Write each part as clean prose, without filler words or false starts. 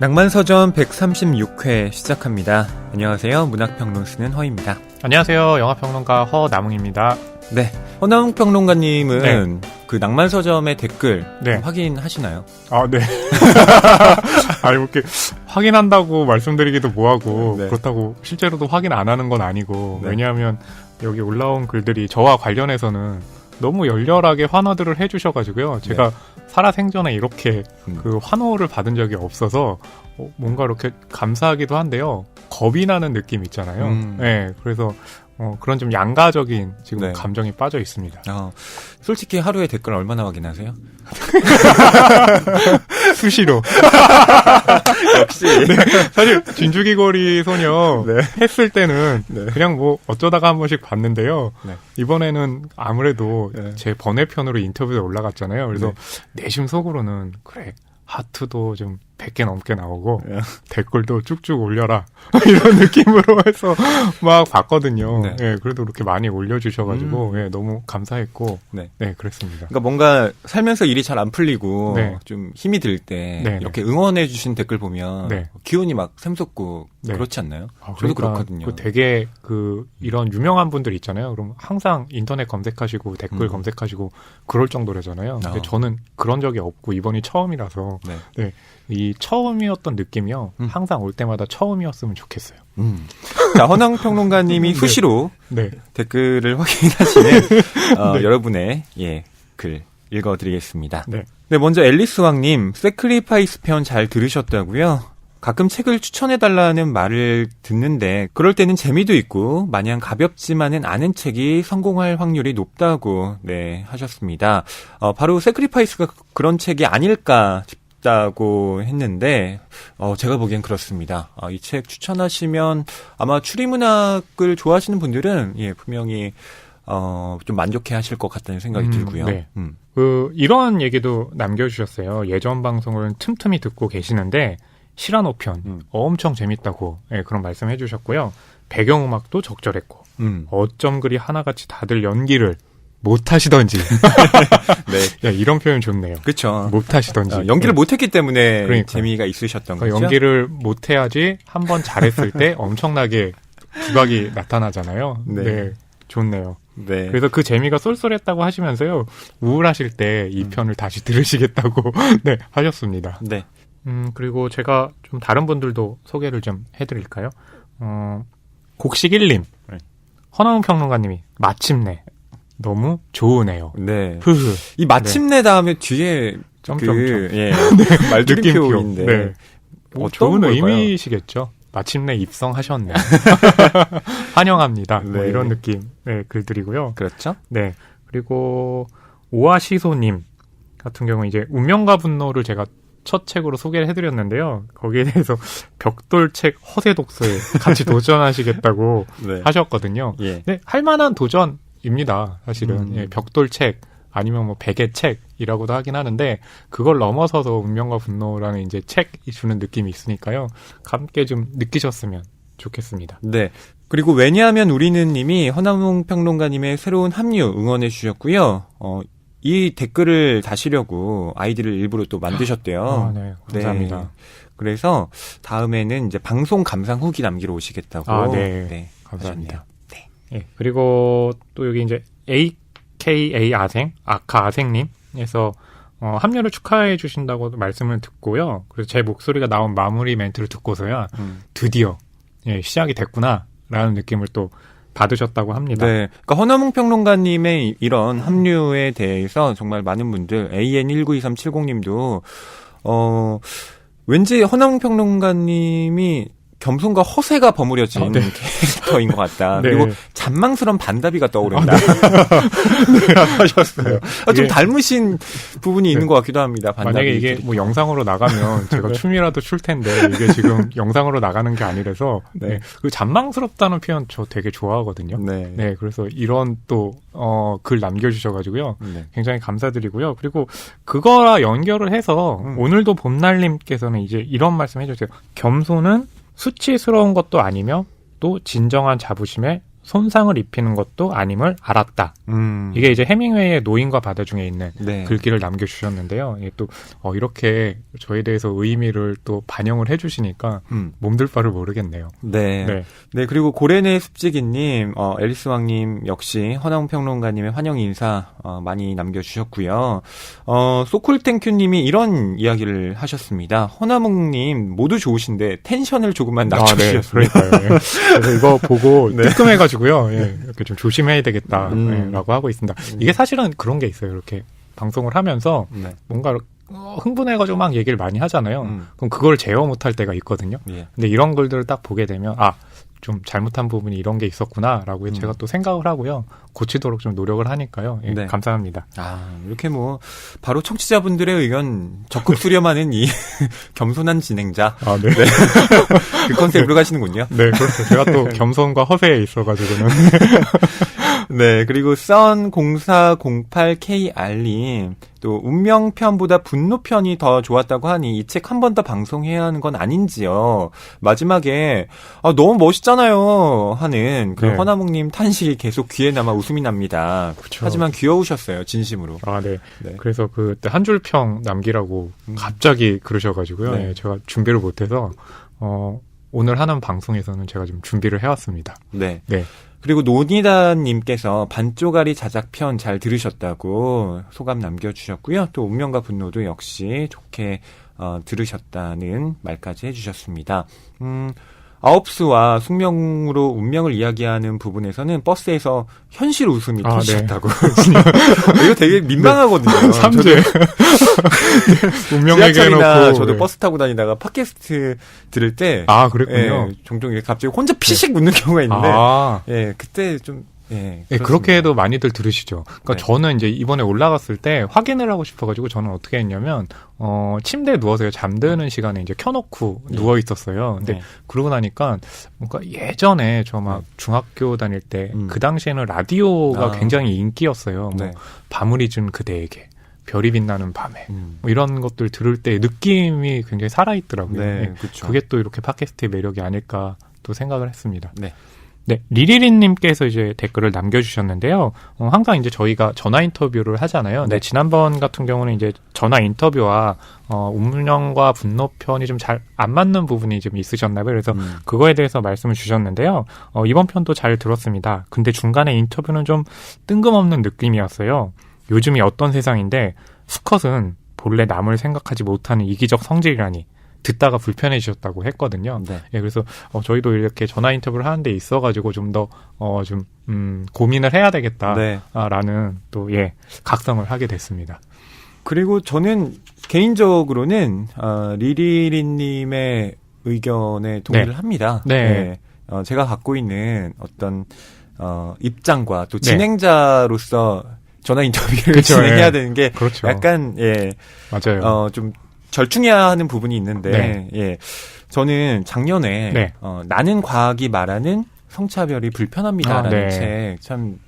낭만서점 136회 시작합니다. 안녕하세요. 문학평론 쓰는 허입니다. 안녕하세요. 영화평론가 허남웅입니다. 네, 허남웅 평론가님은 그 낭만서점의 댓글 확인하시나요? 아, 네. 아니, 이렇게 확인한다고 말씀드리기도 뭐하고 그렇다고 실제로도 확인 안 하는 건 아니고 왜냐하면 여기 올라온 글들이 저와 관련해서는 너무 열렬하게 환호들을 해주셔가지고요. 제가 살아생전에 이렇게 그 환호를 받은 적이 없어서 뭔가 이렇게 감사하기도 한데요. 겁이 나는 느낌 있잖아요. 네, 그래서 그런 좀 양가적인 지금 감정이 빠져 있습니다. 솔직히 하루에 댓글 얼마나 확인하세요? 수시로. 역시. 사실 진주귀걸이 소녀 했을 때는 그냥 뭐 어쩌다가 한 번씩 봤는데요. 이번에는 아무래도 제 번외편으로 인터뷰에 올라갔잖아요. 그래서 내심 속으로는 그래 하트도 좀 100개 넘게 나오고 댓글도 쭉쭉 올려라 이런 느낌으로 해서 막 봤거든요. 그래도 그렇게 많이 올려주셔가지고 너무 감사했고 그랬습니다. 그러니까 뭔가 살면서 일이 잘 안 풀리고 좀 힘이 들 때 이렇게 응원해주신 댓글 보면 기운이 막 샘솟고 그렇지 않나요? 저도 그러니까 그렇거든요. 되게 이런 유명한 분들 있잖아요. 그럼 항상 인터넷 검색하시고 댓글 검색하시고 그럴 정도라잖아요. 근데 저는 그런 적이 없고 이번이 처음이라서 이 처음이었던 느낌이요. 항상 올 때마다 처음이었으면 좋겠어요. 자, 허남 평론가님이 수시로 댓글을 확인하시는 여러분의 글 읽어드리겠습니다. 네, 먼저 앨리스 왕님, 세크리파이스 편 잘 들으셨다고요? 가끔 책을 추천해달라는 말을 듣는데 그럴 때는 재미도 있고 마냥 가볍지만은 않은 책이 성공할 확률이 높다고 하셨습니다. 바로 세크리파이스가 그런 책이 아닐까 싶다고 했는데 제가 보기엔 그렇습니다. 이 책 추천하시면 아마 추리문학을 좋아하시는 분들은 분명히 좀 만족해 하실 것 같다는 생각이 들고요. 이런 얘기도 남겨주셨어요. 예전 방송을 틈틈이 듣고 계시는데 시라노 편 엄청 재밌다고 그런 말씀 해주셨고요. 배경음악도 적절했고 어쩜 그리 하나같이 다들 연기를 못하시던지 이런 표현 좋네요. 그렇죠. 못하시던지 연기를 못했기 때문에 재미가 있으셨던 거죠. 연기를 못해야지 한번 잘했을 때 엄청나게 부각이 나타나잖아요. 좋네요. 그래서 그 재미가 쏠쏠했다고 하시면서요. 우울하실 때 이 편을 다시 들으시겠다고 하셨습니다. 그리고 제가 좀 다른 분들도 소개를 좀 해드릴까요? 곡식1님, 허나웅 평론가님이 마침내 너무 좋으네요. 이 마침내 다음에 뒤에 점점점 말들음표인데 좋은 의미시겠죠. 마침내 입성하셨네. 환영합니다. 뭐 이런 느낌 글들이고요. 그렇죠. 그리고 오아시소님 같은 경우 이제 운명과 분노를 제가 첫 책으로 소개를 해드렸는데요. 거기에 대해서 벽돌책 허세 독서에 같이 도전하시겠다고 하셨거든요. 할 만한 도전입니다. 사실은 벽돌책 아니면 뭐 베개 책이라고도 하긴 하는데 그걸 넘어서서 운명과 분노라는 이제 책이 주는 느낌이 있으니까요. 함께 좀 느끼셨으면 좋겠습니다. 그리고 왜냐하면 우리는 님이 허남웅 평론가님의 새로운 합류 응원해 주셨고요. 이 댓글을 다시려고 아이디를 일부러 또 만드셨대요. 감사합니다. 그래서 다음에는 이제 방송 감상 후기 남기러 오시겠다고. 감사합니다. 그리고 또 여기 이제 AKA 아카 아생님에서 합류를 축하해 주신다고 말씀을 듣고요. 그래서 제 목소리가 나온 마무리 멘트를 듣고서야 드디어 시작이 됐구나라는 느낌을 또 받으셨다고 합니다. 그러니까 허남웅 평론가님의 이런 합류에 대해서 정말 많은 분들 AN192370님도 왠지 허남웅 평론가님이 겸손과 허세가 버무려진 캐릭터인 것 같다. 그리고 잔망스러운 반다비가 떠오른다. 하셨어요. 좀 닮으신 부분이 있는 것 같기도 합니다. 반다비. 만약에 이게 뭐 영상으로 나가면 제가 춤이라도 출 텐데 이게 지금 영상으로 나가는 게 아니라서 그 잔망스럽다는 표현 저 되게 좋아하거든요. 그래서 이런 또 글 남겨주셔가지고요. 굉장히 감사드리고요. 그리고 그거랑 연결을 해서 오늘도 봄날님께서는 이제 이런 말씀 해주세요. 겸손은 수치스러운 것도 아니며 또 진정한 자부심의 손상을 입히는 것도 아님을 알았다. 이게 이제 해밍웨이의 노인과 바다 중에 있는 네. 글귀를 남겨주셨는데요. 이게 또 이렇게 저에 대해서 의미를 또 반영을 해주시니까 몸둘 바를 모르겠네요. 네. 네. 네. 그리고 고래내 습지기님, 앨리스 왕님 역시 허나웅 평론가님의 환영 인사 많이 남겨주셨고요. 소쿨땡큐님이 이런 이야기를 하셨습니다. 허나웅님 모두 좋으신데 텐션을 조금만 낮춰주셨습니다. 네. 그러니까요. 그래서 이거 보고 네. 뜨끔해가지고요. 예, 이렇게 좀 조심해야 되겠다라고 하고 있습니다. 이게 사실은 그런 게 있어요. 이렇게 방송을 하면서 네. 뭔가 흥분해가지고 막 얘기를 많이 하잖아요. 그럼 그걸 제어 못할 때가 있거든요. 예. 근데 이런 글들을 딱 보게 되면 좀 잘못한 부분이 이런 게 있었구나라고 제가 또 생각을 하고요. 고치도록 좀 노력을 하니까요. 예, 네. 감사합니다. 이렇게 바로 청취자분들의 의견 적극 수렴하는 이 겸손한 진행자. 네. 네. 그 컨셉으로 가시는군요. 네, 그렇죠. 제가 또 겸손과 허세에 있어가지고는. 네, 그리고 썬0408KR님 또 운명편보다 분노편이 더 좋았다고 하니 이 책 한 번 더 방송해야 하는 건 아닌지요. 마지막에 너무 멋있잖아요 하는 그 네. 허나몽님 탄식이 계속 귀에 남아 웃음이 납니다. 그쵸. 하지만 귀여우셨어요, 진심으로. 네. 네. 그래서 그때 한 줄 평 남기라고 갑자기 그러셔가지고요. 네. 제가 준비를 못해서 오늘 하는 방송에서는 제가 좀 준비를 해왔습니다. 네. 네. 그리고 노니다님께서 반쪼가리 자작편 잘 들으셨다고 소감 남겨주셨고요. 또 운명과 분노도 역시 좋게 들으셨다는 말까지 해주셨습니다. 아홉수와 숙명으로 운명을 이야기하는 부분에서는 버스에서 현실 웃음이 터지셨다고. 네. 이거 되게 민망하거든요. 삼재. 운명 얘기해놓고. 저도 버스 타고 다니다가 팟캐스트 들을 때. 그랬군요. 예, 종종 갑자기 혼자 피식 웃는 경우가 있는데. 예, 그때 좀. 네, 그렇게 해도 많이들 들으시죠. 그러니까 네. 저는 이제 이번에 올라갔을 때 확인을 하고 싶어가지고 저는 어떻게 했냐면, 침대에 누워서 잠드는 시간에 이제 켜놓고 네. 누워 있었어요. 근데 네. 그러고 나니까 뭔가 예전에 저 막 중학교 다닐 때 그 당시에는 라디오가 굉장히 인기였어요. 네. 밤을 잊은 그대에게. 별이 빛나는 밤에 이런 것들 들을 때 느낌이 굉장히 살아있더라고요. 네, 그쵸. 그게 또 이렇게 팟캐스트의 매력이 아닐까 또 생각을 했습니다. 네. 네, 리리린님께서 이제 댓글을 남겨주셨는데요. 항상 이제 저희가 전화 인터뷰를 하잖아요. 네, 지난번 같은 경우는 이제 전화 인터뷰와 운명과 분노편이 좀 잘 안 맞는 부분이 좀 있으셨나봐요. 그래서 그거에 대해서 말씀을 주셨는데요. 이번 편도 잘 들었습니다. 근데 중간에 인터뷰는 좀 뜬금없는 느낌이었어요. 요즘이 어떤 세상인데 수컷은 본래 남을 생각하지 못하는 이기적 성질이라니. 듣다가 불편해지셨다고 했거든요. 네. 예, 그래서 저희도 이렇게 전화 인터뷰를 하는 데 있어가지고 좀 더 고민을 해야 되겠다라는 또 각성을 하게 됐습니다. 그리고 저는 개인적으로는 리리리님의 의견에 동의를 합니다. 네. 제가 갖고 있는 어떤 입장과 또 진행자로서 전화 인터뷰를 그쵸, 진행해야 되는 게 그렇죠. 약간 맞아요. 좀 절충해야 하는 부분이 있는데, 저는 작년에, 나는 과학이 말하는 성차별이 불편합니다라는 책 참,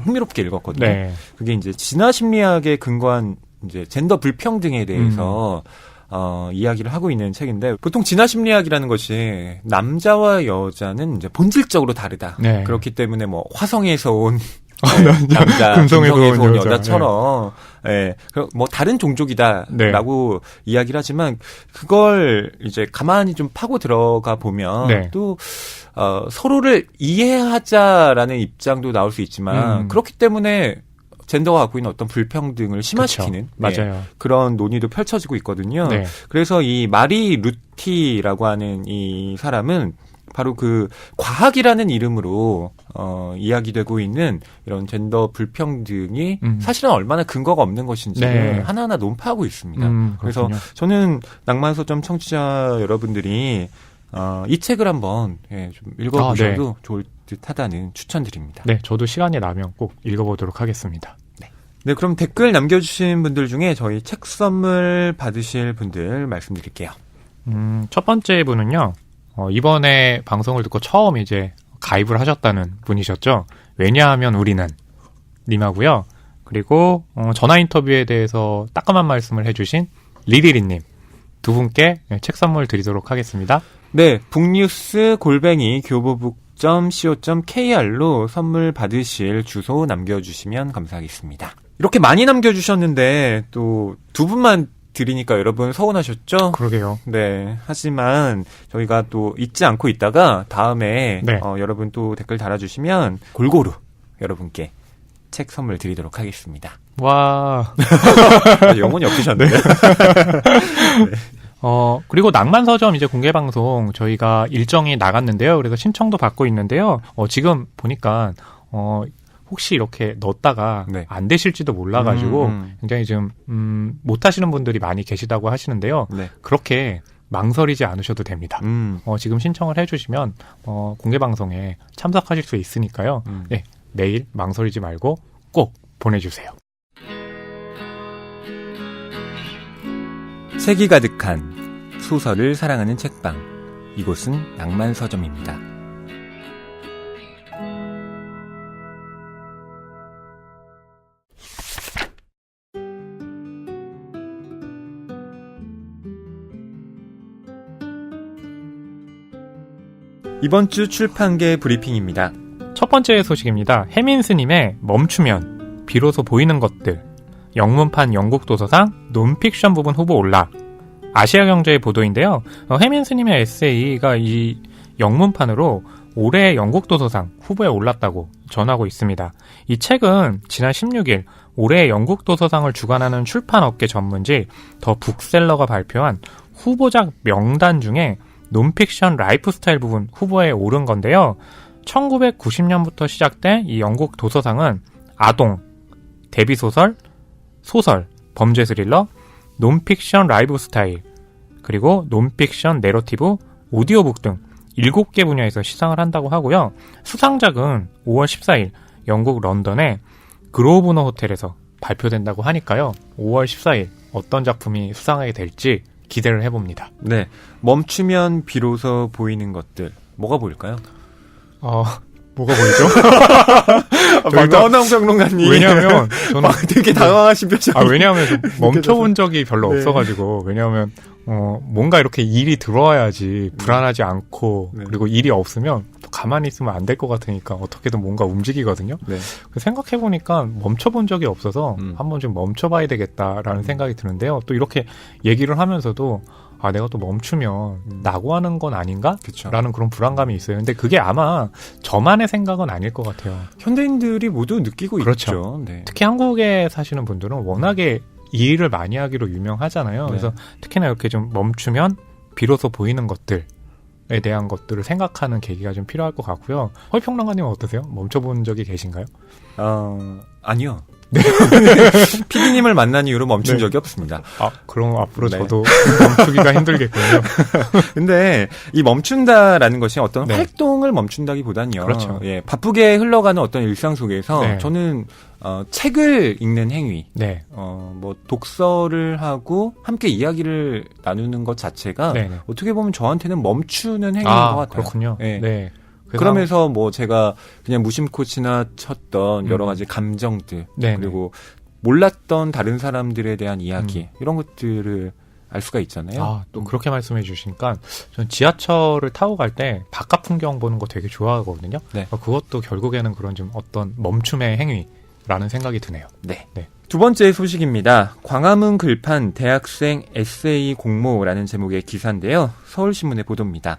흥미롭게 읽었거든요. 네. 그게 이제 진화 심리학에 근거한 이제 젠더 불평등에 대해서, 이야기를 하고 있는 책인데, 보통 진화 심리학이라는 것이 남자와 여자는 이제 본질적으로 다르다. 네. 그렇기 때문에 화성에서 온 남자, 금성에서 온 여자처럼, 다른 종족이다라고 이야기를 하지만, 그걸 이제 가만히 좀 파고 들어가 보면, 또, 서로를 이해하자라는 입장도 나올 수 있지만, 그렇기 때문에 젠더가 갖고 있는 어떤 불평등을 심화시키는 맞아요. 그런 논의도 펼쳐지고 있거든요. 네. 그래서 이 마리 루티라고 하는 이 사람은 바로 그 과학이라는 이름으로 이야기되고 있는 이런 젠더 불평등이 사실은 얼마나 근거가 없는 것인지를 하나하나 논파하고 있습니다. 그래서 저는 낭만서점 청취자 여러분들이 이 책을 한번 좀 읽어보셔도 좋을 듯하다는 추천드립니다. 네, 저도 시간이 나면 꼭 읽어보도록 하겠습니다. 네, 그럼 댓글 남겨주신 분들 중에 저희 책 선물 받으실 분들 말씀드릴게요. 첫 번째 분은요. 이번에 방송을 듣고 처음 이제 가입을 하셨다는 분이셨죠. 왜냐하면 우리는 님하고요. 그리고 전화 인터뷰에 대해서 따끔한 말씀을 해주신 리리리님 두 분께 책 선물 드리도록 하겠습니다. 네, 북뉴스 @ 교보북 co.kr로 선물 받으실 주소 남겨주시면 감사하겠습니다. 이렇게 많이 남겨주셨는데 또 두 분만 드리니까 여러분 서운하셨죠? 그러게요. 네. 하지만 저희가 또 잊지 않고 있다가 다음에 네. 여러분 또 댓글 달아주시면 골고루 여러분께 책 선물 드리도록 하겠습니다. 와. 영혼이 없으셨네요. 네. 그리고 낭만서점 이제 공개방송 저희가 일정이 나갔는데요. 그래서 신청도 받고 있는데요. 지금 보니까, 혹시 이렇게 넣었다가 네. 안 되실지도 몰라가지고 굉장히 좀, 못 하시는 분들이 많이 계시다고 하시는데요. 네. 그렇게 망설이지 않으셔도 됩니다. 지금 신청을 해주시면, 공개방송에 참석하실 수 있으니까요. 네, 내일 망설이지 말고 꼭 보내주세요. 책이 가득한 소설을 사랑하는 책방. 이곳은 낭만서점입니다. 이번 주 출판계 브리핑입니다. 첫 번째 소식입니다. 해민스님의 멈추면 비로소 보이는 것들, 영문판 영국 도서상 논픽션 부분 후보 올라. 아시아경제의 보도인데요. 해민스님의 에세이가 이 영문판으로 올해 영국 도서상 후보에 올랐다고 전하고 있습니다. 이 책은 지난 16일 올해 영국 도서상을 주관하는 출판업계 전문지 더 북셀러가 발표한 후보작 명단 중에 논픽션 라이프스타일 부분 후보에 오른 건데요. 1990년부터 시작된 이 영국 도서상은 아동, 데뷔소설, 소설, 범죄 스릴러, 논픽션 라이프스타일, 그리고 논픽션 내러티브, 오디오북 등 7개 분야에서 시상을 한다고 하고요. 수상작은 5월 14일 영국 런던의 그로브너 호텔에서 발표된다고 하니까요. 5월 14일 어떤 작품이 수상하게 될지 기대를 해봅니다. 네, 멈추면 비로소 보이는 것들 뭐가 보일까요? 뭐가 보이죠? 박다원 평론가님. 왜냐하면 저는 되게 당황하신 표정. 왜냐하면 멈춰본 적이 별로 네. 없어가지고 왜냐하면 뭔가 이렇게 일이 들어와야지 불안하지 않고 네. 그리고 일이 없으면 가만히 있으면 안 될 것 같으니까 어떻게든 뭔가 움직이거든요. 네. 생각해보니까 멈춰본 적이 없어서 한번 좀 멈춰봐야 되겠다라는 생각이 드는데요. 또 이렇게 얘기를 하면서도 내가 또 멈추면 낙오하는 건 아닌가? 그쵸. 라는 그런 불안감이 있어요. 근데 그게 아마 저만의 생각은 아닐 것 같아요. 현대인들이 모두 느끼고 그렇죠. 있죠. 네. 특히 한국에 사시는 분들은 워낙에 이 일을 많이 하기로 유명하잖아요. 네. 그래서 특히나 이렇게 좀 멈추면 비로소 보이는 것들에 대한 것들을 생각하는 계기가 좀 필요할 것 같고요. 허위평론가님은 어떠세요? 멈춰본 적이 계신가요? 아니요. 네. PD님을 만난 이후로 멈춘 네. 적이 없습니다. 그럼 앞으로 네. 저도 멈추기가 힘들겠군요. 근데 이 멈춘다라는 것이 어떤 네. 활동을 멈춘다기보다는요. 그렇죠. 예, 바쁘게 흘러가는 어떤 일상 속에서 네. 저는 책을 읽는 행위, 네. 뭐 독서를 하고 함께 이야기를 나누는 것 자체가 네. 어떻게 보면 저한테는 멈추는 행위인 것 같아요. 그렇군요. 네. 네. 그러면서 뭐 제가 그냥 무심코 지나쳤던 여러 가지 감정들 네네. 그리고 몰랐던 다른 사람들에 대한 이야기 이런 것들을 알 수가 있잖아요. 또 그렇게 말씀해 주시니까 전 지하철을 타고 갈 때 바깥 풍경 보는 거 되게 좋아하거든요. 네. 그것도 결국에는 그런 좀 어떤 멈춤의 행위라는 생각이 드네요. 네. 두 번째 소식입니다. 광화문 글판 대학생 에세이 공모라는 제목의 기사인데요. 서울신문의 보도입니다.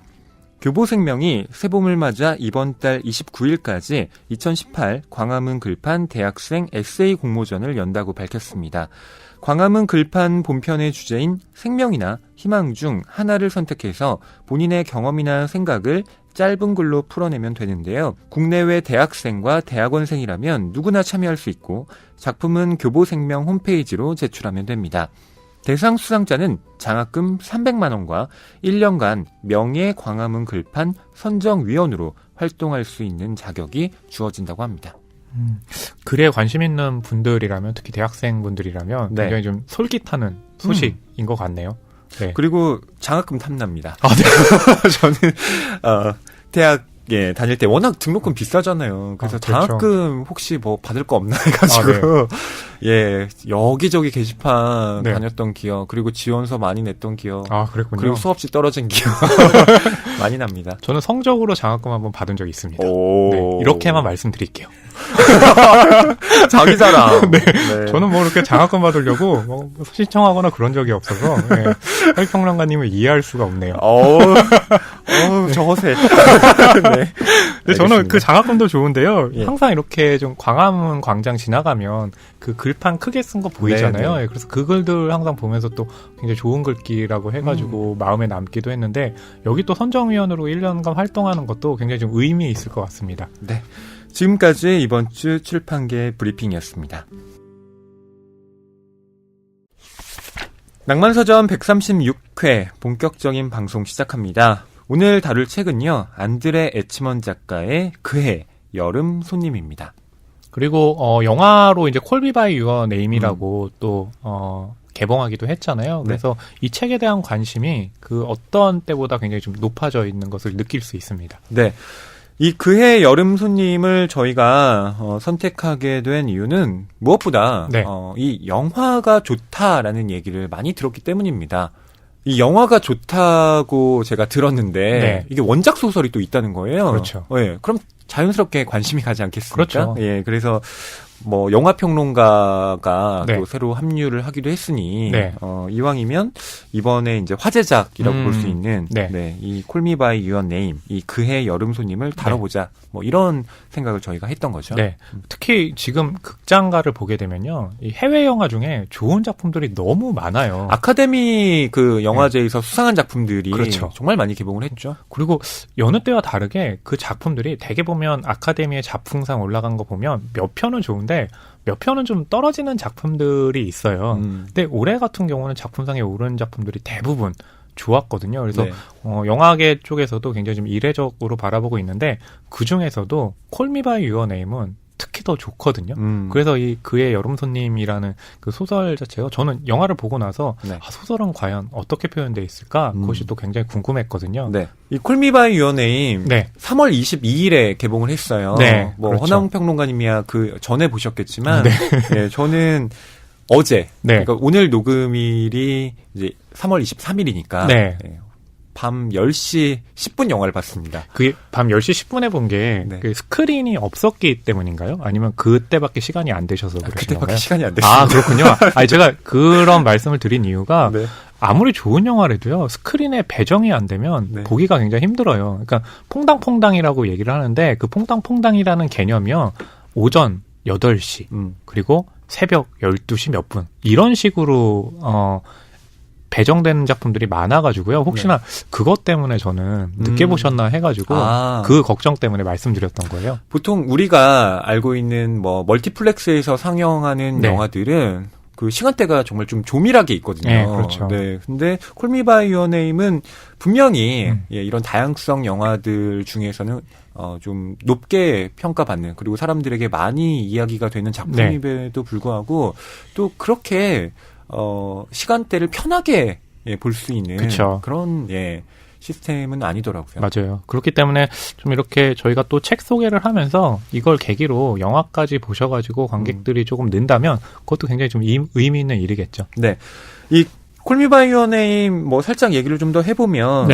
교보생명이 새봄을 맞아 이번 달 29일까지 2018 광화문 글판 대학생 에세이 공모전을 연다고 밝혔습니다. 광화문 글판 본편의 주제인 생명이나 희망 중 하나를 선택해서 본인의 경험이나 생각을 짧은 글로 풀어내면 되는데요. 국내외 대학생과 대학원생이라면 누구나 참여할 수 있고 작품은 교보생명 홈페이지로 제출하면 됩니다. 대상 수상자는 장학금 300만 원과 1년간 명예 광화문 글판 선정위원으로 활동할 수 있는 자격이 주어진다고 합니다. 글에 관심 있는 분들이라면 특히 대학생분들이라면 네. 굉장히 좀 솔깃하는 소식인 것 같네요. 네. 그리고 장학금 탐납니다. 네. 저는 대학 다닐 때 워낙 등록금 비싸잖아요. 그래서 그렇죠. 장학금 혹시 뭐 받을 거 없나 해가지고 네. 여기저기 게시판 다녔던 기억, 그리고 지원서 많이 냈던 기억, 그랬군요. 그리고 수없이 떨어진 기억. 많이 납니다. 저는 성적으로 장학금 한번 받은 적이 있습니다. 네, 이렇게만 말씀드릴게요. 자기 자랑. 네. 저는 뭐 이렇게 장학금 받으려고 뭐 신청하거나 그런 적이 없어서 화기평론가님을 이해할 수가 없네요. 저 허세. 네. 근데 저는 그 장학금도 좋은데요. 항상 이렇게 좀 광화문 광장 지나가면 그 글판 크게 쓴 거 보이잖아요. 그래서 그 글들 항상 보면서 또 굉장히 좋은 글귀라고 해가지고 마음에 남기도 했는데 여기 또 선정위원으로 1년간 활동하는 것도 굉장히 좀 의미 있을 것 같습니다. 네. 지금까지 이번 주 출판계 브리핑이었습니다. 낭만서점 136회 본격적인 방송 시작합니다. 오늘 다룰 책은요. 안드레 에치먼 작가의 그해 여름 손님입니다. 그리고 영화로 이제 콜미 바이 유어 네임이라고 또 개봉하기도 했잖아요. 그래서 이 책에 대한 관심이 그 어떤 때보다 굉장히 좀 높아져 있는 것을 느낄 수 있습니다. 네. 이 그해 여름 손님을 저희가 선택하게 된 이유는 무엇보다 이 영화가 좋다라는 얘기를 많이 들었기 때문입니다. 이 영화가 좋다고 제가 들었는데 이게 원작 소설이 또 있다는 거예요. 그렇죠. 그럼 자연스럽게 관심이 가지 않겠습니까? 그렇죠. 그래서 뭐 영화 평론가가 또 새로 합류를 하기도 했으니 이왕이면 이번에 이제 화제작이라고 볼 수 있는 이 콜미 바이 유어 네임, 이 그해 여름 손님을 다뤄보자. 뭐 이런 생각을 저희가 했던 거죠. 특히 지금 극장가를 보게 되면요, 이 해외 영화 중에 좋은 작품들이 너무 많아요. 아카데미 그 영화제에서 수상한 작품들이 정말 많이 개봉을 했죠. 그리고 여느 때와 다르게 그 작품들이 대개 보면 아카데미의 작품상 올라간 거 보면 몇 편은 좋은데 몇 편은 좀 떨어지는 작품들이 있어요. 근데 올해 같은 경우는 작품상에 오른 작품들이 대부분 좋았거든요. 그래서 영화계 쪽에서도 굉장히 좀 이례적으로 바라보고 있는데 그 중에서도 콜미 바이 유어 네임은 특히 더 좋거든요. 그래서 이 그의 여름 손님이라는 그 소설 자체가 저는 영화를 보고 나서 소설은 과연 어떻게 표현되어 있을까? 그것이 또 굉장히 궁금했거든요. 이 콜미 바이 유어 네임 3월 22일에 개봉을 했어요. 뭐 허나웅 평론가님이야 그 전에 보셨겠지만 저는 어제 그러니까 오늘 녹음일이 이제 3월 23일이니까 밤 10시 10분 영화를 봤습니다. 그게 밤 10시 10분에 본 게 그 스크린이 없었기 때문인가요? 아니면 그때밖에 시간이 안 되셔서 그러신 그때밖에 건가요? 시간이 안 됐어요. 그렇군요. 제가 그런 말씀을 드린 이유가 아무리 좋은 영화라도요, 스크린에 배정이 안 되면 보기가 굉장히 힘들어요. 그러니까 퐁당퐁당이라고 얘기를 하는데 그 퐁당퐁당이라는 개념이요, 오전 8시 그리고 새벽 12시 몇 분 이런 식으로 배정되는 작품들이 많아가지고요. 혹시나 그것 때문에 저는 늦게 보셨나 해가지고 그 걱정 때문에 말씀드렸던 거예요. 보통 우리가 알고 있는 뭐 멀티플렉스에서 상영하는 영화들은 그 시간대가 정말 좀 조밀하게 있거든요. 그렇죠. 근데 콜미 바이 유어 네임은 분명히 이런 다양성 영화들 중에서는 좀 높게 평가받는, 그리고 사람들에게 많이 이야기가 되는 작품임에도 불구하고 또 그렇게 시간대를 편하게 볼 수 있는 그런 시스템은 아니더라고요. 맞아요. 그렇기 때문에 좀 이렇게 저희가 또 책 소개를 하면서 이걸 계기로 영화까지 보셔가지고 관객들이 조금 는다면 그것도 굉장히 좀 의미 있는 일이겠죠. 이 콜미 바이 유어 네임 뭐 살짝 얘기를 좀 더 해보면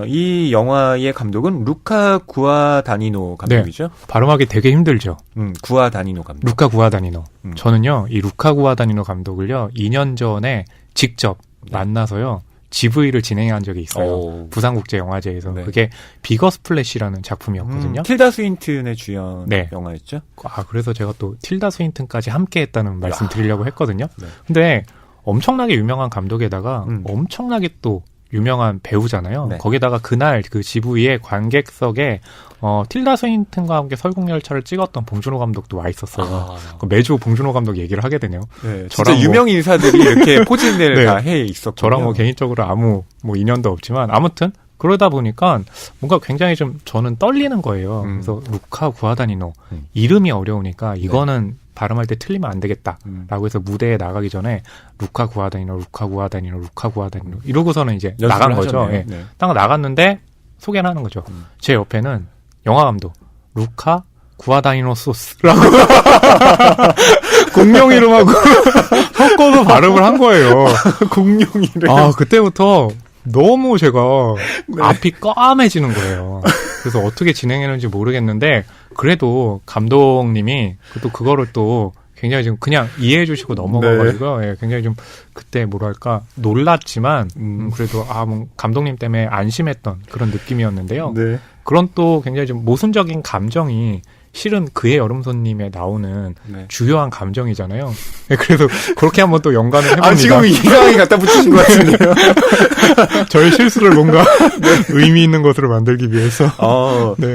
이 영화의 감독은 루카 구아다니노 감독이죠. 발음하기 되게 힘들죠. 구아다니노 감독. 루카 구아다니노. 저는요, 이 루카 구아다니노 감독을요 2년 전에 직접 만나서요 GV를 진행한 적이 있어요. 부산국제영화제에서. 그게 비거 스플래시라는 작품이었거든요. 틸다 스윈튼의 주연 영화였죠. 그래서 제가 또 틸다 스윈튼까지 함께 했다는 말씀 드리려고 했거든요. 근데 엄청나게 유명한 감독에다가 엄청나게 또 유명한 배우잖아요. 거기다가 그날 그 GV의 관객석에 틸다 스윈튼과 함께 설국열차를 찍었던 봉준호 감독도 와 있었어요. 매주 봉준호 감독 얘기를 하게 되네요. 진짜 유명 인사들이 이렇게 포진을 다 해 있었거든요. 저랑 뭐 개인적으로 아무 뭐 인연도 없지만 아무튼 그러다 보니까 뭔가 굉장히 좀 저는 떨리는 거예요. 그래서 루카 구아다니노 이름이 어려우니까 이거는 발음할 때 틀리면 안 되겠다라고 해서 무대에 나가기 전에 루카 구아다니노 이러고서는 이제 나간 거죠. 딱 나갔는데 소개를 하는 거죠. 제 옆에는 영화 감독 루카 구아다니노 소스라고 공룡 이름하고 섞어서 발음을 한 거예요. 공룡 이름. 그때부터 너무 제가 앞이 까매지는 거예요. 그래서 어떻게 진행했는지 모르겠는데 그래도 감독님이 또 그거를 또 굉장히 좀 그냥 이해해 주시고 넘어가가지고 예, 굉장히 좀 그때 뭐랄까 놀랐지만 그래도 뭐 감독님 때문에 안심했던 그런 느낌이었는데요. 그런 또 굉장히 좀 모순적인 감정이 실은 그의 여름손님에 나오는 주요한 감정이잖아요. 네, 그래서 그렇게 한번 또 연관을 해봅니다. 지금 이상하게 갖다 붙이신 것 같은데요. 저의 실수를 뭔가 의미 있는 것으로 만들기 위해서.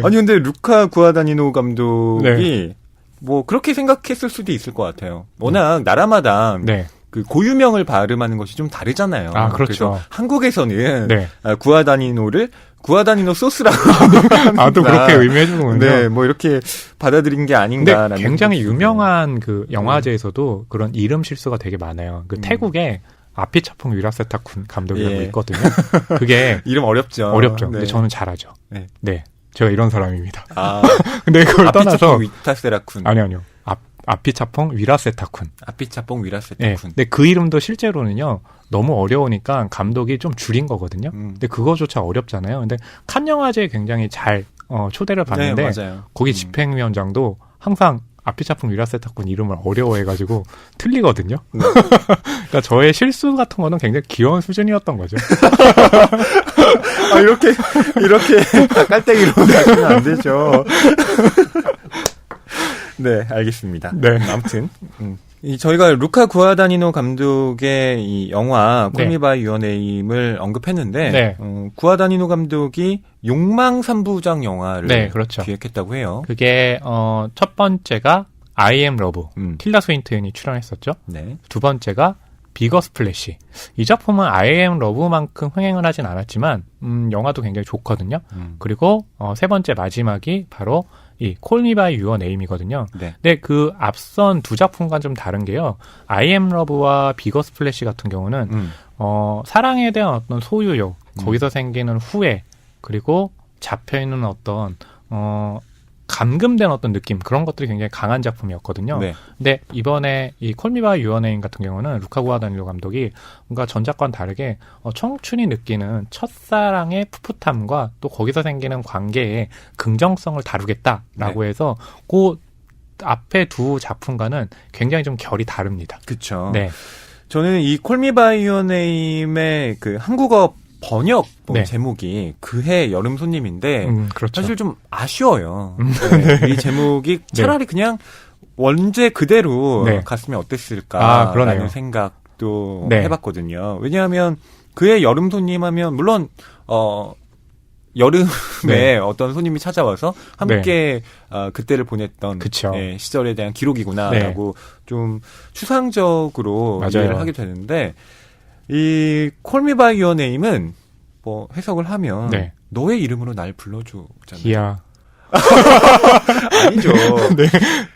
아니 근데 루카 구아다니노 감독이 뭐 그렇게 생각했을 수도 있을 것 같아요. 워낙 나라마다 그 고유명을 발음하는 것이 좀 다르잖아요. 그렇죠. 그래서 한국에서는 구아다니노를 구아다니노 소스라고 또 그렇게 의미해 주는군요. 뭐 이렇게 받아들인 게 아닌가라는. 굉장히 유명한 그 영화제에서도 그런 이름 실수가 되게 많아요. 그 태국에 아피차풍 위라세타쿤 감독이라고 있거든요. 그게 이름 어렵죠. 근데 저는 잘하죠. 제가 이런 사람입니다. 근데 그걸 아피차풍 떠나서 위타세라쿤. 아니요. 아피차풍 위라세타쿤. 아피차풍 위라세타쿤. 근데 그 이름도 실제로는요. 너무 어려우니까 감독이 좀 줄인 거거든요. 근데 그거조차 어렵잖아요. 근데 칸 영화제에 굉장히 잘 초대를 받는데 거기 집행위원장도 항상 아피차풍 위라세타쿤 이름을 어려워해가지고 틀리거든요. 그러니까 저의 실수 같은 거는 굉장히 귀여운 수준이었던 거죠. 이렇게 다 깔때기로 가시면 안 되죠. 네, 알겠습니다. 아무튼 저희가 루카 구아다니노 감독의 이 영화 콜미 바이 유어 네임을 언급했는데 구아다니노 감독이 욕망 3부작 영화를 기획했다고 해요. 그게 첫 번째가 I am Love, 틸다 스윈튼이 출연했었죠. 두 번째가 비거 스플래시. 이 작품은 I am Love만큼 흥행을 하진 않았지만 영화도 굉장히 좋거든요. 그리고 세 번째 마지막이 바로 이 Call Me By Your Name이거든요. 근데 그 앞선 두 작품과 좀 다른 게요. I Am Love와 비거 스플래시 같은 경우는 사랑에 대한 어떤 소유욕, 거기서 생기는 후회, 그리고 잡혀있는 어떤 감금된 어떤 느낌, 그런 것들이 굉장히 강한 작품이었거든요. 근데 이번에 이 Call Me By Your Name 같은 경우는 루카 구아다니노 감독이 뭔가 전작과는 다르게 청춘이 느끼는 첫사랑의 풋풋함과 또 거기서 생기는 관계의 긍정성을 다루겠다라고 해서 그 앞에 두 작품과는 굉장히 좀 결이 다릅니다. 그렇죠. 저는 이 Call Me By Your Name의 그 한국어 번역 제목이 그해 여름 손님인데 사실 좀 아쉬워요. 이 제목이 차라리 그냥 원제 그대로 갔으면 어땠을까라는 생각도 해봤거든요. 왜냐하면 그해 여름 손님 하면 물론 여름에 어떤 손님이 찾아와서 함께 그때를 보냈던 시절에 대한 기록이구나라고 좀 추상적으로 이해를 하게 되는데 이 Call Me By Your Name은 뭐 해석을 하면 너의 이름으로 날 불러줘잖아요. 기야. 아니죠.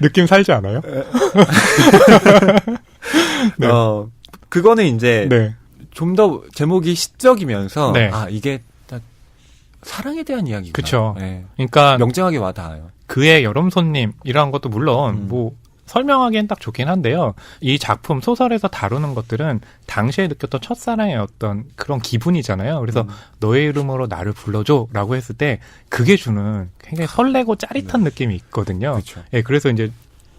느낌 살지 않아요? 그거는 이제 좀 더 제목이 시적이면서 이게 사랑에 대한 이야기구나. 그렇죠. 그러니까 명정하게 와닿아요. 그의 여름 손님이라는 것도 물론 뭐 설명하기엔 딱 좋긴 한데요. 이 작품 소설에서 다루는 것들은 당시에 느꼈던 첫사랑의 어떤 그런 기분이잖아요. 그래서 너의 이름으로 나를 불러줘라고 했을 때 그게 주는 굉장히 설레고 짜릿한 느낌이 있거든요. 그래서 이제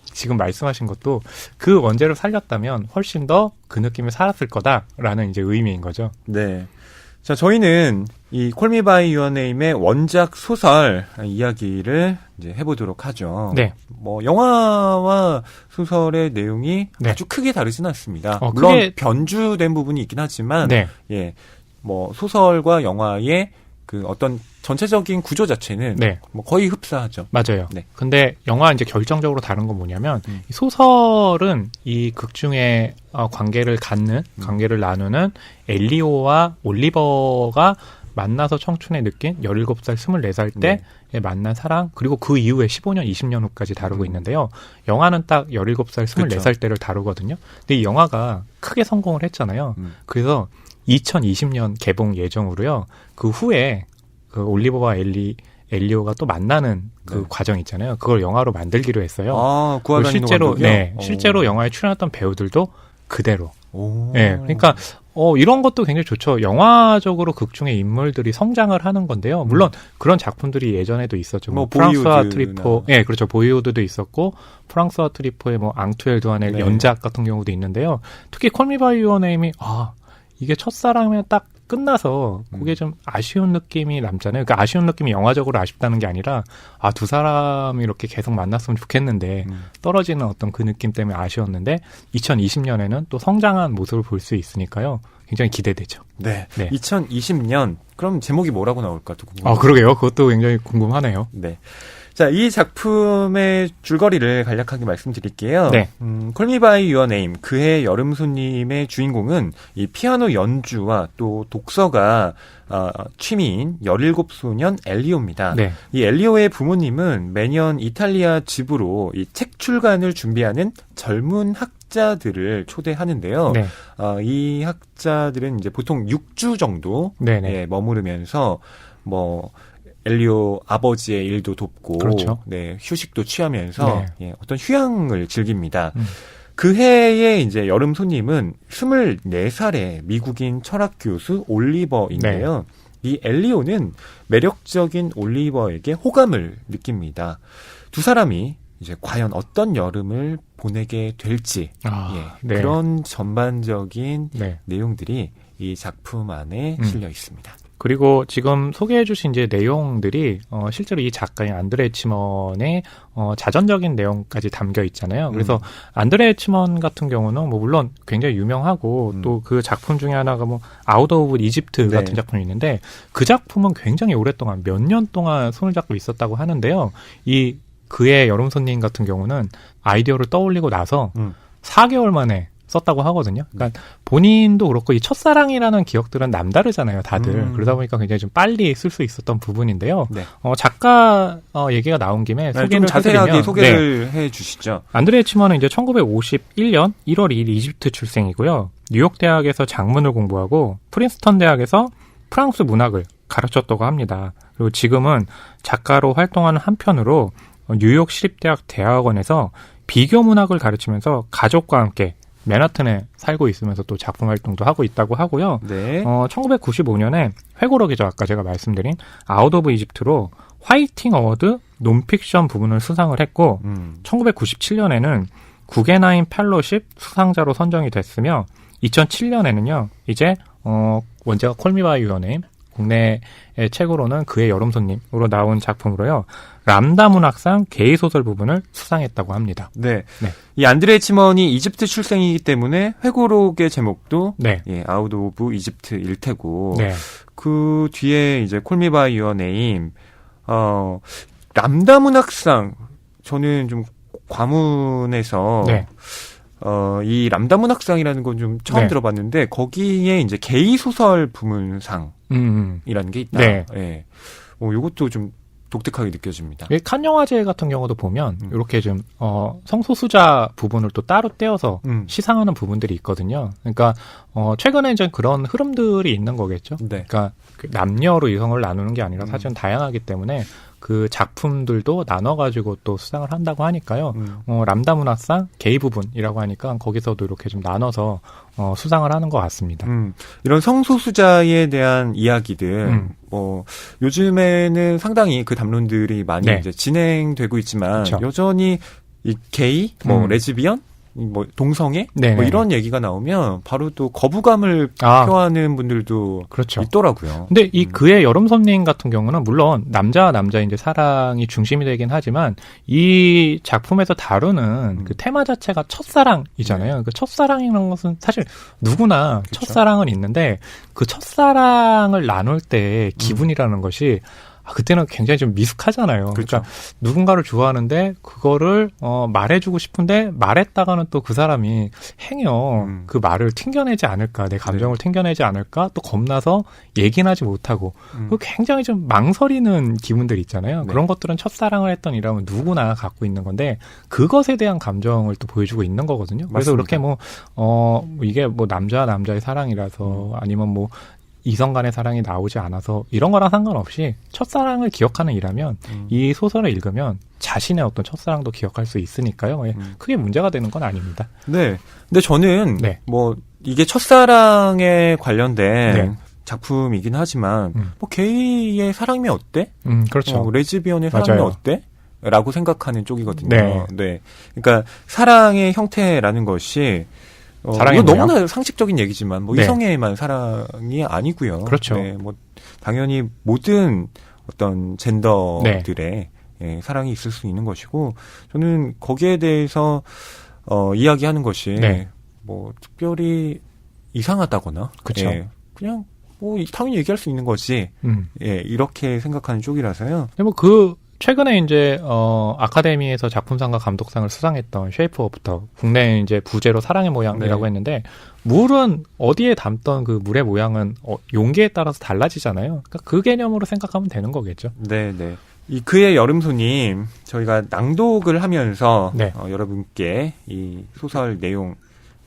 지금 말씀하신 것도 그 원제를 살렸다면 훨씬 더 그 느낌이 살았을 거다라는 이제 의미인 거죠. 자, 저희는 이 Call Me By Your Name의 원작 소설 이야기를 이제 해보도록 하죠. 뭐 영화와 소설의 내용이 아주 크게 다르지는 않습니다. 물론 변주된 부분이 있긴 하지만, 뭐 소설과 영화의 그 어떤 전체적인 구조 자체는 뭐 거의 흡사하죠. 맞아요. 근데 영화 이제 결정적으로 다른 건 뭐냐면 이 소설은 이 극 중에 관계를 관계를 나누는 엘리오와 올리버가 만나서 청춘에 느낀 17살, 24살 때 만난 사랑, 그리고 그 이후에 15년, 20년 후까지 다루고 있는데요. 영화는 딱 17살, 24살 때를 다루거든요. 근데 이 영화가 크게 성공을 했잖아요. 그래서 2020년 개봉 예정으로요. 그 후에 그 올리버와 엘리오가 또 만나는 그 과정 있잖아요. 그걸 영화로 만들기로 했어요. 실제로 영화에 출연했던 배우들도 그대로. 그러니까 이런 것도 굉장히 좋죠. 영화적으로 극 중에 인물들이 성장을 하는 건데요. 물론 그런 작품들이 예전에도 있었죠. 뭐 프랑스와 트리포, 예, 그렇죠. 보이우드도 있었고 프랑스와 트리포의 뭐 앙투엘 두안의 네. 연작 같은 경우도 있는데요. 특히 콜 미 바이 유어 네임이 이게 첫사랑이면 딱 끝나서 그게 좀 아쉬운 느낌이 남잖아요. 그러니까 아쉬운 느낌이 영화적으로 아쉽다는 게 아니라 두 사람이 이렇게 계속 만났으면 좋겠는데 떨어지는 어떤 그 느낌 때문에 아쉬웠는데 2020년에는 또 성장한 모습을 볼 수 있으니까요. 굉장히 기대되죠. 네. 2020년 그럼 제목이 뭐라고 나올까 또 궁금해요. 그러게요. 그것도 굉장히 궁금하네요. 네. 자, 이 작품의 줄거리를 간략하게 말씀드릴게요. 네. Call Me By Your Name, 그해 여름 손님의 주인공은 이 피아노 연주와 또 독서가 취미인 17소년 엘리오입니다. 네. 이 엘리오의 부모님은 매년 이탈리아 집으로 이 책 출간을 준비하는 젊은 학자들을 초대하는데요. 네. 이 학자들은 이제 보통 6주 정도 머무르면서 엘리오 아버지의 일도 돕고, 그렇죠. 휴식도 취하면서 어떤 휴양을 즐깁니다. 그 해에 이제 여름 손님은 24살의 미국인 철학 교수 올리버인데요. 이 엘리오는 매력적인 올리버에게 호감을 느낍니다. 두 사람이 이제 과연 어떤 여름을 보내게 될지 그런 전반적인 내용들이 이 작품 안에 실려 있습니다. 그리고 지금 소개해 주신 이제 내용들이 실제로 이 작가인 안드레 치먼의 자전적인 내용까지 담겨 있잖아요. 그래서 안드레 치먼 같은 경우는 물론 굉장히 유명하고 또 그 작품 중에 하나가 아웃 오브 이집트 같은 작품이 있는데 그 작품은 굉장히 오랫동안 몇 년 동안 손을 잡고 있었다고 하는데요. 이 그의 여름 손님 같은 경우는 아이디어를 떠올리고 나서 4개월 만에 썼다고 하거든요. 그러니까 본인도 그렇고 이 첫사랑이라는 기억들은 남다르잖아요, 다들. 그러다 보니까 굉장히 좀 빨리 쓸 수 있었던 부분인데요. 작가 얘기가 나온 김에 소개를 좀 자세하게 해드리면, 소개를 해주시죠. 안드레 치먼은 이제 1951년 1월 2일 이집트 출생이고요. 뉴욕 대학에서 작문을 공부하고 프린스턴 대학에서 프랑스 문학을 가르쳤다고 합니다. 그리고 지금은 작가로 활동하는 한편으로 뉴욕 시립대학 대학원에서 비교 문학을 가르치면서 가족과 함께 맨하튼에 살고 있으면서 또 작품 활동도 하고 있다고 하고요. 1995년에 회고록이죠. 아까 제가 말씀드린 아웃 오브 이집트로 화이팅 어워드 논픽션 부분을 수상을 했고 1997년에는 구겐하임 펠로십 수상자로 선정이 됐으며 2007년에는요. 이제 원제가 콜 미 바이 유어 네임 국내의 책으로는 그의 여름 손님으로 나온 작품으로요. 람다 문학상 게이 소설 부분을 수상했다고 합니다. 이 안드레 치먼이 이집트 출생이기 때문에 회고록의 제목도 아웃 오브 이집트일 테고 그 뒤에 이제 콜 미 바이 유어 네임 람다 문학상 저는 좀 과문해서 이 람다 문학상이라는 건 좀 처음 들어봤는데 거기에 이제 게이 소설 부문상이라는 게 있다. 이것도 좀 독특하게 느껴집니다. 칸 영화제 같은 경우도 보면 이렇게 좀 성소수자 부분을 또 따로 떼어서 시상하는 부분들이 있거든요. 그러니까 최근에 이제 그런 흐름들이 있는 거겠죠. 그러니까 남녀로 이성을 나누는 게 아니라 사실은 다양하기 때문에 그 작품들도 나눠가지고 또 수상을 한다고 하니까요. 람다 문학상 게이 부분이라고 하니까 거기서도 이렇게 좀 나눠서 수상을 하는 것 같습니다. 이런 성소수자에 대한 이야기들, 요즘에는 상당히 그 담론들이 많이 이제 진행되고 있지만 여전히 이 게이, 레즈비언, 동성애 이런 얘기가 나오면 바로 또 거부감을 표하는 분들도 있더라고요. 근데 이 그의 여름 손님 같은 경우는 물론 남자와 남자 이제 사랑이 중심이 되긴 하지만 이 작품에서 다루는 그 테마 자체가 첫사랑이잖아요. 그 첫사랑이라는 것은 사실 누구나 첫사랑은 있는데 그 첫사랑을 나눌 때 기분이라는 것이 그때는 굉장히 좀 미숙하잖아요. 그러니까 누군가를 좋아하는데 그거를 말해주고 싶은데 말했다가는 또 그 사람이 행여 그 말을 튕겨내지 않을까, 내 감정을 튕겨내지 않을까 또 겁나서 얘기는 하지 못하고 굉장히 좀 망설이는 기분들 있잖아요. 그런 것들은 첫사랑을 했던 이라면 누구나 갖고 있는 건데 그것에 대한 감정을 또 보여주고 있는 거거든요. 그래서 그렇게 이게 남자와 남자의 사랑이라서 아니면 이성 간의 사랑이 나오지 않아서 이런 거랑 상관없이 첫사랑을 기억하는 일이라면 이 소설을 읽으면 자신의 어떤 첫사랑도 기억할 수 있으니까요. 크게 문제가 되는 건 아닙니다. 네. 근데 저는 뭐 이게 첫사랑에 관련된 작품이긴 하지만 뭐 게이의 사랑이면 어때? 그렇죠. 레즈비언의 사랑이면 어때? 라고 생각하는 쪽이거든요. 네. 그러니까 사랑의 형태라는 것이 이거 너무나 상식적인 얘기지만 뭐 이성애만 사랑이 아니고요. 그렇죠. 네, 뭐 당연히 모든 어떤 젠더들의 사랑이 있을 수 있는 것이고 저는 거기에 대해서 이야기하는 것이 뭐 특별히 이상하다거나 그렇죠. 그냥 뭐 당연히 얘기할 수 있는 거지. 이렇게 생각하는 쪽이라서요. 뭐 최근에 이제 아카데미에서 작품상과 감독상을 수상했던 쉐이프 오브 더 국내 이제 부제로 사랑의 모양이라고 했는데 물은 어디에 담던 그 물의 모양은 용기에 따라서 달라지잖아요. 그러니까 그 개념으로 생각하면 되는 거겠죠. 네. 이 그의 여름소님 저희가 낭독을 하면서 여러분께 이 소설 내용